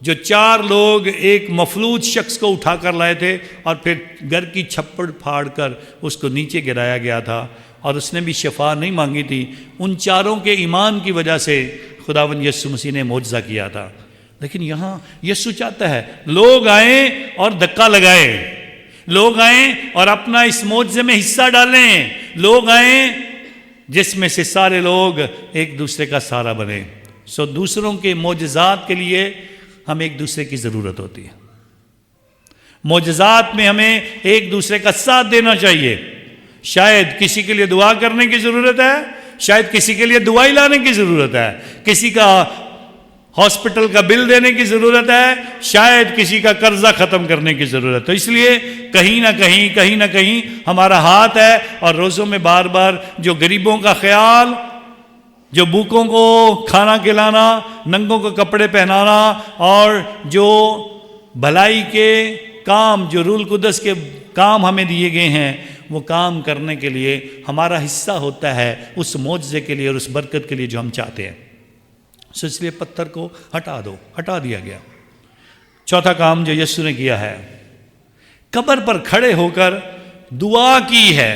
جو 4 لوگ ایک مفلوج شخص کو اٹھا کر لائے تھے اور پھر گھر کی چھپڑ پھاڑ کر اس کو نیچے گرایا گیا تھا اور اس نے بھی شفا نہیں مانگی تھی، ان چاروں کے ایمان کی وجہ سے خداوند یسوع مسیح نے معجزہ کیا تھا۔ لیکن یہاں یسوع چاہتا ہے لوگ آئیں اور دھکا لگائیں، لوگ آئیں اور اپنا اس معجزے میں حصہ ڈالیں، لوگ آئیں جس میں سے سارے لوگ ایک دوسرے کا سہارا بنیں۔ دوسروں کے معجزات کے لیے ہمیں ایک دوسرے کی ضرورت ہوتی ہے، معجزات میں ہمیں ایک دوسرے کا ساتھ دینا چاہیے۔ شاید کسی کے لیے دعا کرنے کی ضرورت ہے، شاید کسی کے لیے دوائی لانے کی ضرورت ہے، کسی کا ہاسپٹل کا بل دینے کی ضرورت ہے، شاید کسی کا قرضہ ختم کرنے کی ضرورت ہے۔ تو اس لیے کہیں نہ کہیں ہمارا ہاتھ ہے، اور روزوں میں بار بار جو غریبوں کا خیال، جو بھوکوں کو کھانا کھلانا، ننگوں کو کپڑے پہنانا، اور جو بھلائی کے کام، جو روح القدس کے کام ہمیں دیے گئے ہیں، وہ کام کرنے کے لیے ہمارا حصہ ہوتا ہے اس معجزے کے لیے اور اس برکت کے لیے جو ہم چاہتے ہیں۔ اس لیے پتھر کو ہٹا دیا گیا۔ چوتھا کام جو یسوع نے کیا ہے، قبر پر کھڑے ہو کر دعا کی ہے۔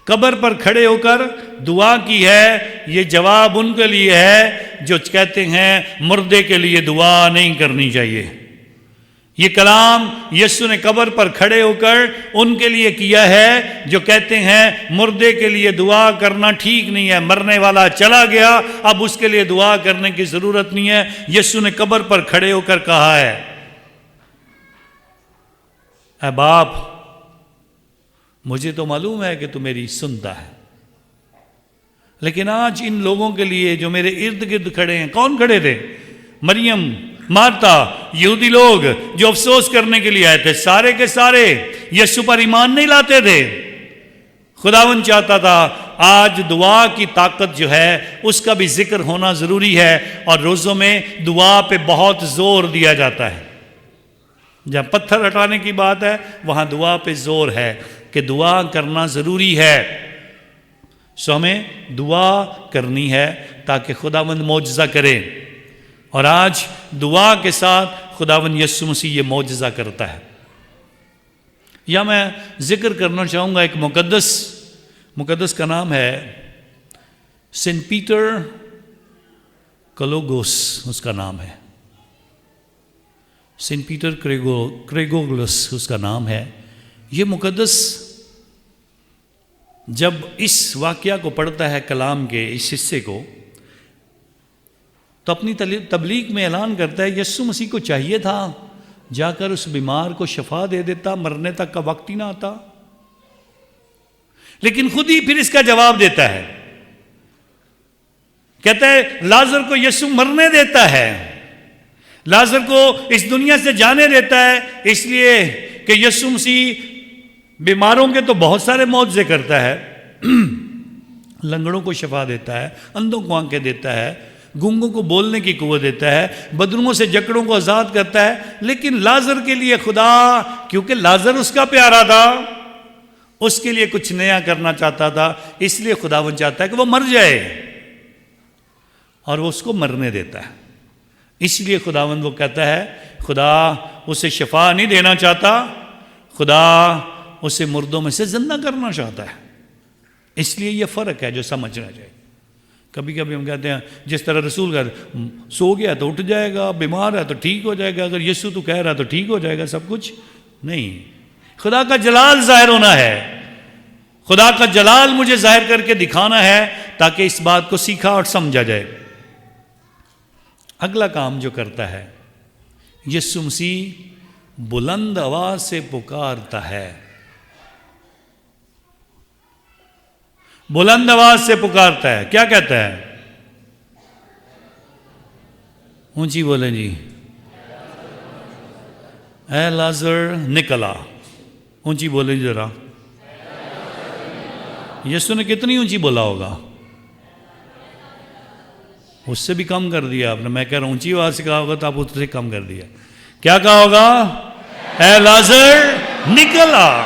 قبر پر کھڑے ہو کر دعا کی ہے۔ یہ جواب ان کے لیے ہے جو کہتے ہیں مردے کے لیے دعا نہیں کرنی چاہیے۔ یہ کلام یسوع نے قبر پر کھڑے ہو کر ان کے لیے کیا ہے جو کہتے ہیں مردے کے لیے دعا کرنا ٹھیک نہیں ہے، مرنے والا چلا گیا، اب اس کے لیے دعا کرنے کی ضرورت نہیں ہے۔ یسوع نے قبر پر کھڑے ہو کر کہا ہے، اے باپ، مجھے تو معلوم ہے کہ تو میری سنتا ہے، لیکن آج ان لوگوں کے لیے جو میرے ارد گرد کھڑے ہیں، کون کھڑے تھے؟ مریم، مارتا، یہودی لوگ جو افسوس کرنے کے لیے آئے تھے، سارے کے سارے یسوع پر ایمان نہیں لاتے تھے۔ خداوند چاہتا تھا آج دعا کی طاقت جو ہے اس کا بھی ذکر ہونا ضروری ہے، اور روزوں میں دعا پہ بہت زور دیا جاتا ہے۔ جہاں پتھر ہٹانے کی بات ہے وہاں دعا پہ زور ہے کہ دعا کرنا ضروری ہے۔ ہمیں دعا کرنی ہے تاکہ خداوند معجزہ کرے، اور آج دعا کے ساتھ خداوند یسوع مسیح یہ معجزہ کرتا ہے۔ یا میں ذکر کرنا چاہوں گا ایک مقدس کا نام ہے سینٹ پیٹر کلوگوس، اس کا نام ہے سینٹ پیٹر کریگوگلس، اس کا نام ہے۔ یہ مقدس جب اس واقعہ کو پڑھتا ہے، کلام کے اس حصے کو، تو اپنی تبلیغ میں اعلان کرتا ہے یسوع مسیح کو چاہیے تھا جا کر اس بیمار کو شفا دے دیتا، مرنے تک کا وقت ہی نہ آتا، لیکن خود ہی پھر اس کا جواب دیتا ہے، کہتا ہے لازر کو یسوع مرنے دیتا ہے، لازر کو اس دنیا سے جانے دیتا ہے، اس لیے کہ یسوع مسیح بیماروں کے تو بہت سارے معجزے کرتا ہے، لنگڑوں کو شفا دیتا ہے، اندھوں کو آنکھیں دیتا ہے، گونگوں کو بولنے کی قوت دیتا ہے، بدروں سے جکڑوں کو آزاد کرتا ہے، لیکن لازر کے لیے خدا، کیونکہ لازر اس کا پیارا تھا، اس کے لیے کچھ نیا کرنا چاہتا تھا، اس لیے خداوند چاہتا ہے کہ وہ مر جائے، اور وہ اس کو مرنے دیتا ہے۔ اس لیے خداوند وہ کہتا ہے خدا اسے شفا نہیں دینا چاہتا، خدا اسے مردوں میں سے زندہ کرنا چاہتا ہے۔ اس لیے یہ فرق ہے جو سمجھنا چاہیے۔ کبھی کبھی ہم کہتے ہیں جس طرح رسول کہتے سو گیا تو اٹھ جائے گا، بیمار ہے تو ٹھیک ہو جائے گا، اگر یسوع تو کہہ رہا تو ٹھیک ہو جائے گا سب کچھ، نہیں، خدا کا جلال ظاہر ہونا ہے، خدا کا جلال مجھے ظاہر کر کے دکھانا ہے تاکہ اس بات کو سیکھا اور سمجھا جائے۔ اگلا کام جو کرتا ہے، یسوع مسیح بلند آواز سے پکارتا ہے، بلند آواز سے پکارتا ہے، کیا کہتا ہے؟ اونچی بولیں جی، اے لازر نکلا، اونچی بولیں جی ذرا۔ یسوع نے کتنی اونچی بولا ہوگا؟ اس سے بھی کم کر دیا آپ نے، میں کہہ رہا ہوں اونچی آواز سے کہا ہوگا تو آپ اس سے کم کر دیا۔ کیا کہا ہوگا؟ اے لازر نکلا۔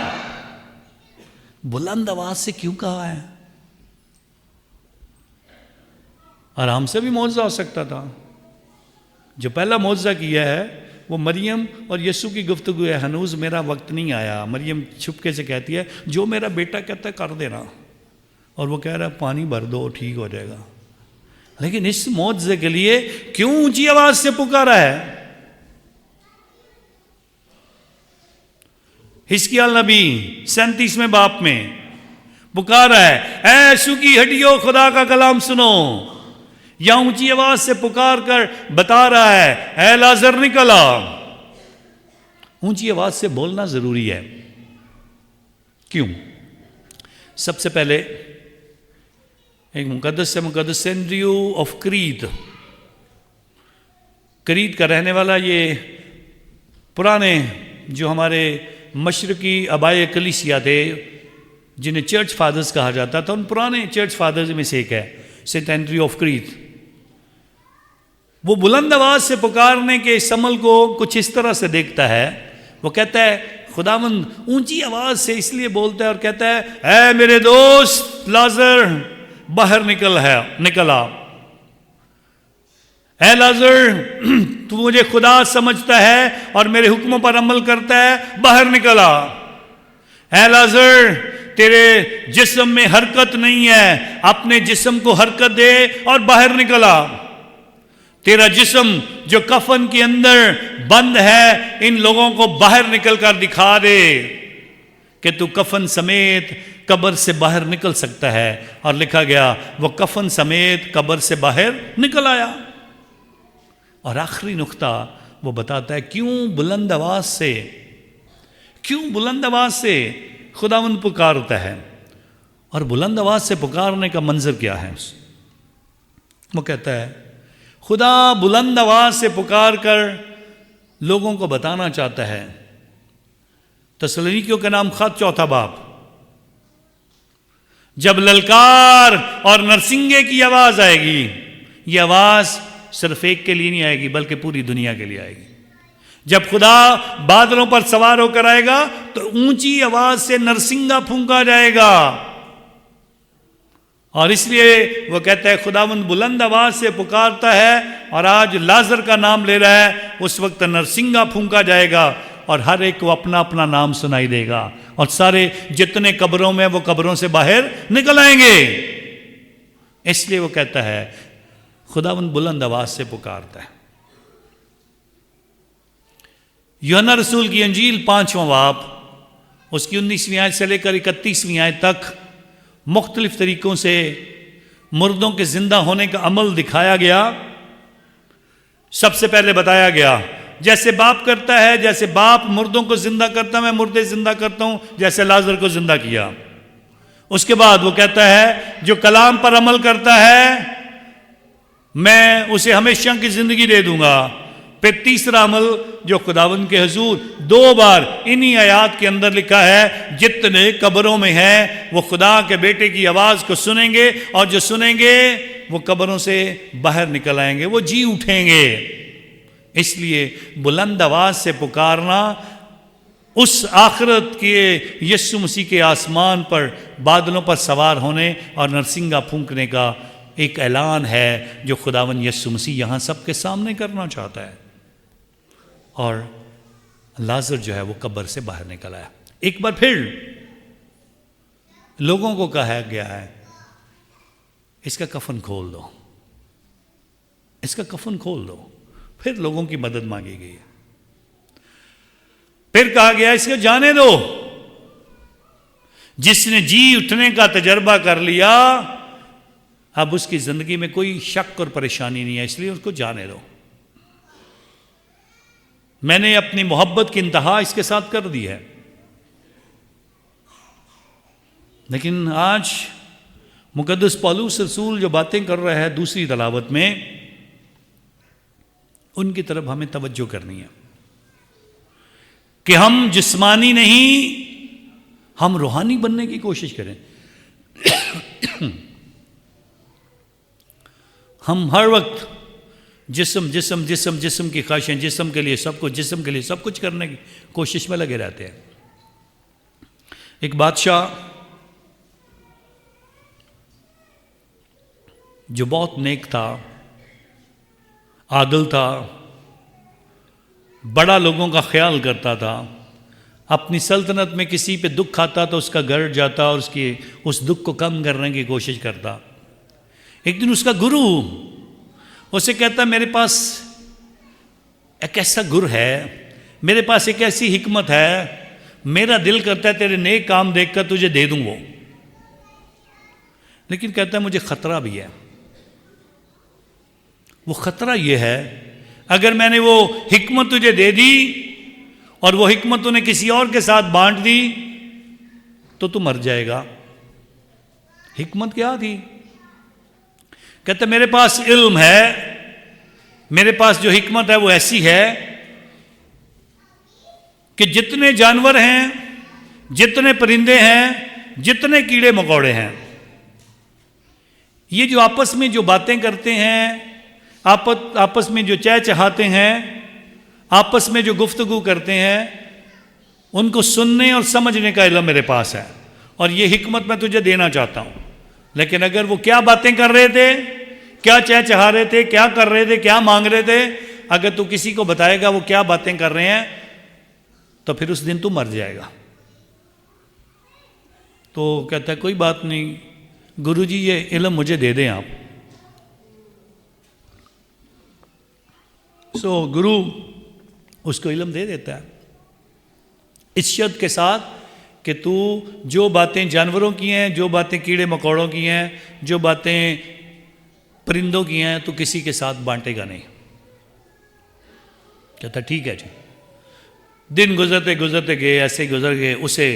بلند آواز سے کیوں کہا ہے؟ آرام سے بھی معجزہ ہو سکتا تھا۔ جو پہلا معجزہ کیا ہے وہ مریم اور یسوع کی گفتگو ہے، ہنوز میرا وقت نہیں آیا. مریم چھپکے سے کہتی ہے جو میرا بیٹا کہتا ہے کر دینا، اور وہ کہہ رہا ہے پانی بھر دو ٹھیک ہو جائے گا. لیکن اس معجزے کے لیے کیوں اونچی آواز سے پکارا ہے؟ حزقیال نبی 37ویں باب میں پکارا ہے، اے سوکھی ہڈیوں خدا کا کلام سنو. یا اونچی آواز سے پکار کر بتا رہا ہے اے لازر نکل آ. اونچی آواز سے بولنا ضروری ہے. کیوں؟ سب سے پہلے ایک مقدس سے مقدس سینڈریو آف کریت، کریت کا رہنے والا، یہ پرانے جو ہمارے مشرقی آبائی کلیسیا تھے جنہیں چرچ فادرز کہا جاتا تھا، ان پرانے چرچ فادرز میں سے ایک ہے سینٹ اینڈریو آف کریت. وہ بلند آواز سے پکارنے کے اس عمل کو کچھ اس طرح سے دیکھتا ہے. وہ کہتا ہے خداوند اونچی آواز سے اس لیے بولتا ہے اور کہتا ہے اے میرے دوست لازر باہر نکل آ. اے لازر تو مجھے خدا سمجھتا ہے اور میرے حکموں پر عمل کرتا ہے، باہر نکل آ. اے لازر تیرے جسم میں حرکت نہیں ہے، اپنے جسم کو حرکت دے اور باہر نکل آ. تیرا جسم جو کفن کے اندر بند ہے ان لوگوں کو باہر نکل کر دکھا دے کہ تو کفن سمیت قبر سے باہر نکل سکتا ہے. اور لکھا گیا وہ کفن سمیت قبر سے باہر نکل آیا. اور آخری نقطہ وہ بتاتا ہے کیوں بلند آواز سے خداوند پکارتا ہے. اور بلند آواز سے پکارنے کا منظر کیا ہے؟ وہ کہتا ہے خدا بلند آواز سے پکار کر لوگوں کو بتانا چاہتا ہے. تسلونیکیوں کا نام خط 4 باب، جب للکار اور نرسنگے کی آواز آئے گی، یہ آواز صرف ایک کے لیے نہیں آئے گی بلکہ پوری دنیا کے لیے آئے گی. جب خدا بادلوں پر سوار ہو کر آئے گا تو اونچی آواز سے نرسنگا پھونکا جائے گا. اور اس لیے وہ کہتا ہے خداوند بلند آواز سے پکارتا ہے، اور آج لازر کا نام لے رہا ہے. اس وقت نرسنگا پھونکا جائے گا اور ہر ایک کو اپنا اپنا نام سنائی دے گا، اور سارے جتنے قبروں میں وہ قبروں سے باہر نکل آئیں گے. اس لیے وہ کہتا ہے خداوند بلند آواز سے پکارتا ہے. یوحنا رسول کی انجیل 5واں باب، اس کی 19ویں آیت سے لے کر 31ویں آیت تک مختلف طریقوں سے مردوں کے زندہ ہونے کا عمل دکھایا گیا. سب سے پہلے بتایا گیا جیسے باپ کرتا ہے، جیسے باپ مردوں کو زندہ کرتا ہے میں مردے زندہ کرتا ہوں، جیسے لازر کو زندہ کیا. اس کے بعد وہ کہتا ہے جو کلام پر عمل کرتا ہے میں اسے ہمیشہ کی زندگی دے دوں گا. پھر تیسرا عمل جو خداوند کے حضور 2 بار انہی آیات کے اندر لکھا ہے جتنے قبروں میں ہیں وہ خدا کے بیٹے کی آواز کو سنیں گے، اور جو سنیں گے وہ قبروں سے باہر نکل آئیں گے، وہ جی اٹھیں گے. اس لیے بلند آواز سے پکارنا اس آخرت کے یسوع مسیح کے آسمان پر بادلوں پر سوار ہونے اور نرسنگا پھونکنے کا ایک اعلان ہے جو خداوند یسوع مسیح یہاں سب کے سامنے کرنا چاہتا ہے. اور لازر جو ہے وہ قبر سے باہر نکل آیا. ایک بار پھر لوگوں کو کہا گیا ہے اس کا کفن کھول دو، اس کا کفن کھول دو. پھر لوگوں کی مدد مانگی گئی. پھر کہا گیا اس کو جانے دو. جس نے جی اٹھنے کا تجربہ کر لیا اب اس کی زندگی میں کوئی شک اور پریشانی نہیں ہے، اس لیے اس کو جانے دو. میں نے اپنی محبت کی انتہا اس کے ساتھ کر دی ہے. لیکن آج مقدس پولس رسول جو باتیں کر رہا ہے دوسری تلاوت میں، ان کی طرف ہمیں توجہ کرنی ہے کہ ہم جسمانی نہیں، ہم روحانی بننے کی کوشش کریں. ہم ہر وقت جسم جسم جسم جسم کی خواہشیں، جسم کے لیے سب کچھ، جسم کے لیے سب کچھ کرنے کی کوشش میں لگے رہتے ہیں. ایک بادشاہ جو بہت نیک تھا، عادل تھا، بڑا لوگوں کا خیال کرتا تھا، اپنی سلطنت میں کسی پہ دکھ آتا تو اس کا گھر جاتا اور اس دکھ کو کم کرنے کی کوشش کرتا۔ ایک دن اس کا گرو اسے کہتا میرے پاس ایک ایسا گر ہے، میرے پاس ایک ایسی حکمت ہے، میرا دل کرتا ہے تیرے نیک کام دیکھ کر تجھے دے دوں وہ، لیکن کہتا ہے مجھے خطرہ بھی ہے۔ وہ خطرہ یہ ہے اگر میں نے وہ حکمت تجھے دے دی اور وہ حکمت انہیں کسی اور کے ساتھ بانٹ دی تو مر جائے گا۔ حکمت کیا تھی؟ کہتا میرے پاس علم ہے، میرے پاس جو حکمت ہے وہ ایسی ہے کہ جتنے جانور ہیں، جتنے پرندے ہیں، جتنے کیڑے مکوڑے ہیں، یہ جو آپس میں جو باتیں کرتے ہیں، آپس میں جو چہچہاتے ہیں، آپس میں جو گفتگو کرتے ہیں، ان کو سننے اور سمجھنے کا علم میرے پاس ہے، اور یہ حکمت میں تجھے دینا چاہتا ہوں۔ لیکن اگر وہ کیا باتیں کر رہے تھے، کیا چہچہا رہے تھے، کیا کر رہے تھے، کیا مانگ رہے تھے، اگر تو کسی کو بتائے گا وہ کیا باتیں کر رہے ہیں تو پھر اس دن تو مر جائے گا۔ تو کہتا ہے کوئی بات نہیں گرو جی، یہ علم مجھے دے دیں آپ۔ گرو اس کو علم دے دیتا ہے اس شرط کے ساتھ کہ تو جو باتیں جانوروں کی ہیں، جو باتیں کیڑے مکوڑوں کی ہیں، جو باتیں پرندوں کی ہیں، تو کسی کے ساتھ بانٹے گا نہیں۔ کہتا ٹھیک ہے جی۔ دن گزرتے گزرتے گئے، ایسے گزر گئے، اسے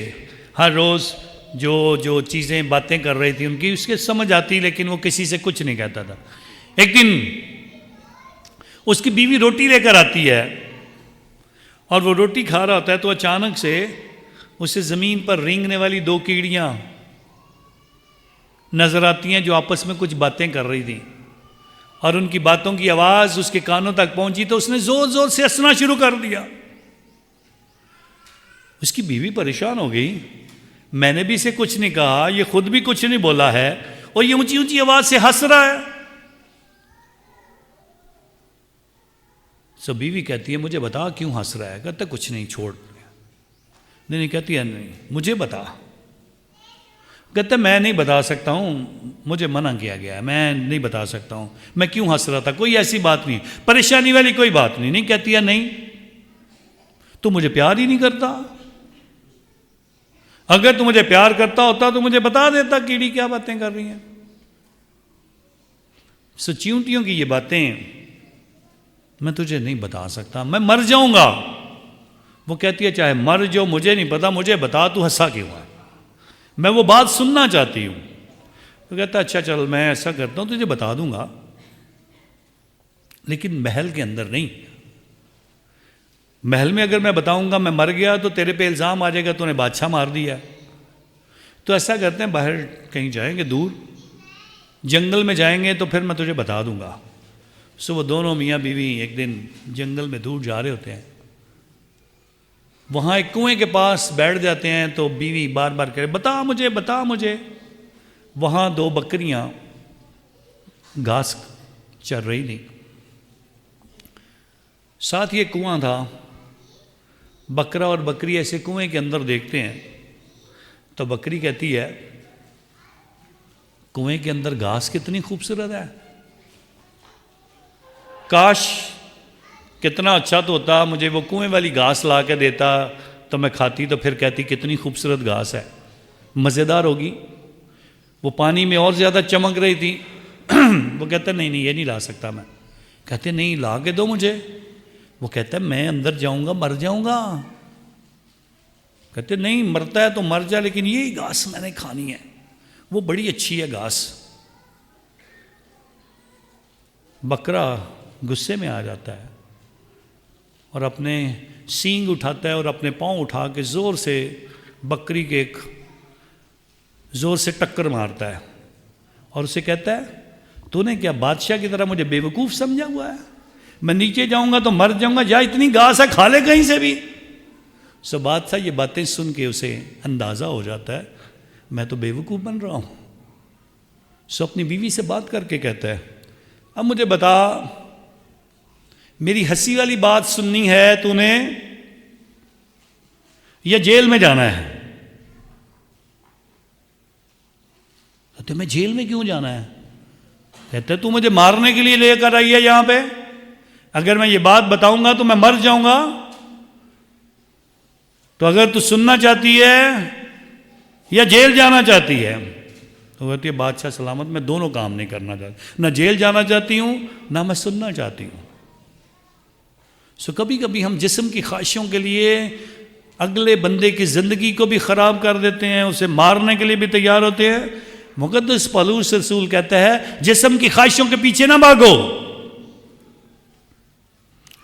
ہر روز جو چیزیں باتیں کر رہی تھی ان کی اس کے سمجھ آتی، لیکن وہ کسی سے کچھ نہیں کہتا تھا۔ ایک دن اس کی بیوی روٹی لے کر آتی ہے اور وہ روٹی کھا رہا ہوتا ہے تو اچانک سے اسے زمین پر رینگنے والی دو کیڑیاں نظر آتی ہیں جو آپس میں کچھ باتیں کر رہی تھیں، اور ان کی باتوں کی آواز اس کے کانوں تک پہنچی تو اس نے زور زور سے ہنسنا شروع کر دیا۔ اس کی بیوی پریشان ہو گئی، میں نے بھی اسے کچھ نہیں کہا، یہ خود بھی کچھ نہیں بولا ہے اور یہ اونچی اونچی آواز سے ہنس رہا ہے۔ بیوی کہتی ہے مجھے بتا کیوں ہنس رہا ہے؟ کہتا کچھ نہیں، چھوڑ۔ نہیں کہتی ہے نہیں مجھے بتا۔ کہتا میں نہیں بتا سکتا ہوں، مجھے منع کیا گیا ہے، میں نہیں بتا سکتا ہوں میں کیوں ہنس رہا تھا، کوئی ایسی بات نہیں، پریشانی والی کوئی بات نہیں۔ نہیں کہتی ہے نہیں تو مجھے پیار ہی نہیں کرتا، اگر تو مجھے پیار کرتا ہوتا تو مجھے بتا دیتا کیڑی کیا باتیں کر رہی ہیں۔ چیونٹیوں کی یہ باتیں میں تجھے نہیں بتا سکتا، میں مر جاؤں گا۔ وہ کہتی ہے چاہے مر جو، مجھے نہیں پتا، مجھے بتا تو ہنسا کیوں ہے، میں وہ بات سننا چاہتی ہوں۔ تو کہتا اچھا چل میں ایسا کرتا ہوں تجھے بتا دوں گا، لیکن محل کے اندر نہیں۔ محل میں اگر میں بتاؤں گا میں مر گیا تو تیرے پہ الزام آ جائے گا تو نے بادشاہ مار دیا۔ تو ایسا کرتے ہیں باہر کہیں جائیں گے، دور جنگل میں جائیں گے تو پھر میں تجھے بتا دوں گا۔ وہ دونوں میاں بیوی ایک دن جنگل میں دور جا رہے ہوتے ہیں، وہاں ایک کنویں کے پاس بیٹھ جاتے ہیں تو بیوی بار بار کہے بتا مجھے بتا مجھے۔ وہاں دو بکریاں گھاس چر رہی تھیں، ساتھ یہ کنواں تھا۔ بکرا اور بکری ایسے کنویں کے اندر دیکھتے ہیں تو بکری کہتی ہے کنویں کے اندر گھاس کتنی خوبصورت ہے، کاش کتنا اچھا تو ہوتا مجھے وہ کنویں والی گھاس لا کے دیتا تو میں کھاتی، تو پھر کہتی کتنی خوبصورت گھاس ہے، مزیدار ہوگی۔ وہ پانی میں اور زیادہ چمک رہی تھی۔ وہ کہتا نہیں یہ نہیں لا سکتا میں۔ کہتے نہیں لا کے دو مجھے۔ وہ کہتا ہے میں اندر جاؤں گا مر جاؤں گا۔ کہتے نہیں مرتا ہے تو مر جا، لیکن یہی گھاس میں نے کھانی ہے، وہ بڑی اچھی ہے گھاس۔ بکرا غصے میں آ جاتا ہے اور اپنے سینگ اٹھاتا ہے اور اپنے پاؤں اٹھا کے زور سے بکری کے ایک زور سے ٹکر مارتا ہے اور اسے کہتا ہے تو نے کیا بادشاہ کی طرح مجھے بے وقوف سمجھا ہوا ہے؟ میں نیچے جاؤں گا تو مر جاؤں گا، جا اتنی گھاس ہے کھا لے کہیں سے بھی۔ بادشاہ یہ باتیں سن کے اسے اندازہ ہو جاتا ہے میں تو بے وقوف بن رہا ہوں۔ اپنی بیوی سے بات کر کے کہتا ہے اب مجھے بتا میری ہنسی والی بات سننی ہے تو نے یا جیل میں جانا ہے؟ تو میں جیل میں کیوں جانا ہے؟ کہتے تو مجھے مارنے کے لیے لے کر آئی ہے یہاں پہ، اگر میں یہ بات بتاؤں گا تو میں مر جاؤں گا، تو اگر تو سننا چاہتی ہے یا جیل جانا چاہتی ہے؟ تو کہتی ہے بادشاہ سلامت میں دونوں کام نہیں کرنا چاہتی، نہ جیل جانا چاہتی ہوں نہ میں سننا چاہتی ہوں۔ سو کبھی کبھی ہم جسم کی خواہشوں کے لیے اگلے بندے کی زندگی کو بھی خراب کر دیتے ہیں، اسے مارنے کے لیے بھی تیار ہوتے ہیں۔ مقدس پالوس رسول کہتا ہے جسم کی خواہشوں کے پیچھے نہ بھاگو،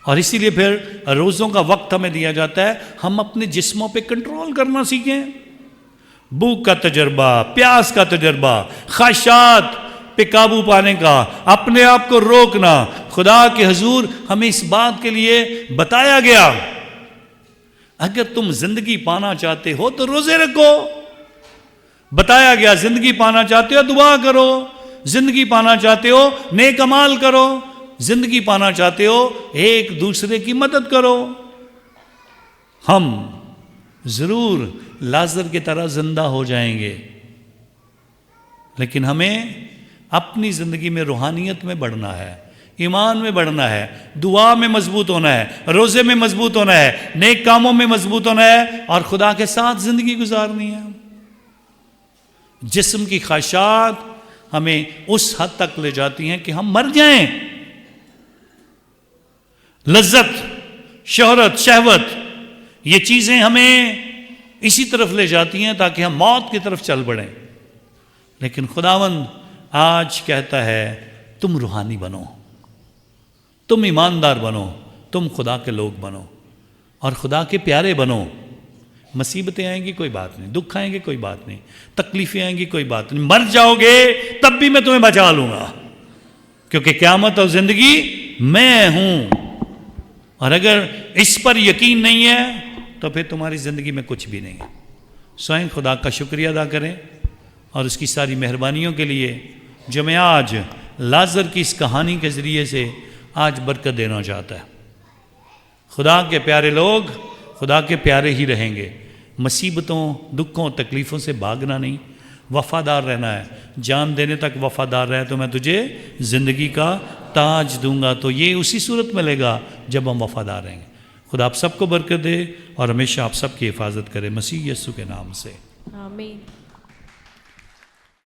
اور اسی لیے پھر روزوں کا وقت ہمیں دیا جاتا ہے، ہم اپنے جسموں پہ کنٹرول کرنا سیکھیں۔ بھوک کا تجربہ، پیاس کا تجربہ، خواہشات پہ قابو پانے کا، اپنے آپ کو روکنا۔ خدا کے حضور ہمیں اس بات کے لیے بتایا گیا اگر تم زندگی پانا چاہتے ہو تو روزے رکھو۔ بتایا گیا زندگی پانا چاہتے ہو دعا کرو، زندگی پانا چاہتے ہو نیک اعمال کرو، زندگی پانا چاہتے ہو ایک دوسرے کی مدد کرو۔ ہم ضرور لازر کی طرح زندہ ہو جائیں گے، لیکن ہمیں اپنی زندگی میں روحانیت میں بڑھنا ہے، ایمان میں بڑھنا ہے، دعا میں مضبوط ہونا ہے، روزے میں مضبوط ہونا ہے، نیک کاموں میں مضبوط ہونا ہے، اور خدا کے ساتھ زندگی گزارنی ہے۔ جسم کی خواہشات ہمیں اس حد تک لے جاتی ہیں کہ ہم مر جائیں۔ لذت، شہرت، شہوت، یہ چیزیں ہمیں اسی طرف لے جاتی ہیں تاکہ ہم موت کی طرف چل پڑیں۔ لیکن خداوند آج کہتا ہے تم روحانی بنو، تم ایماندار بنو، تم خدا کے لوگ بنو اور خدا کے پیارے بنو۔ مصیبتیں آئیں گی کوئی بات نہیں، دکھ آئیں گے کوئی بات نہیں، تکلیفیں آئیں گی کوئی بات نہیں، مر جاؤ گے تب بھی میں تمہیں بچا لوں گا، کیونکہ قیامت اور زندگی میں ہوں۔ اور اگر اس پر یقین نہیں ہے تو پھر تمہاری زندگی میں کچھ بھی نہیں ہے۔ سوئیں خدا کا شکریہ ادا کریں اور اس کی ساری مہربانیوں کے لیے جو میں آج لازر کی اس کہانی کے ذریعے سے آج برکت دینا چاہتا ہے۔ خدا کے پیارے لوگ خدا کے پیارے ہی رہیں گے، مصیبتوں، دکھوں، تکلیفوں سے بھاگنا نہیں، وفادار رہنا ہے۔ جان دینے تک وفادار رہے تو میں تجھے زندگی کا تاج دوں گا۔ تو یہ اسی صورت ملے گا جب ہم وفادار رہیں گے۔ خدا آپ سب کو برکت دے اور ہمیشہ آپ سب کی حفاظت کرے، مسیح یسوع کے نام سے، آمین۔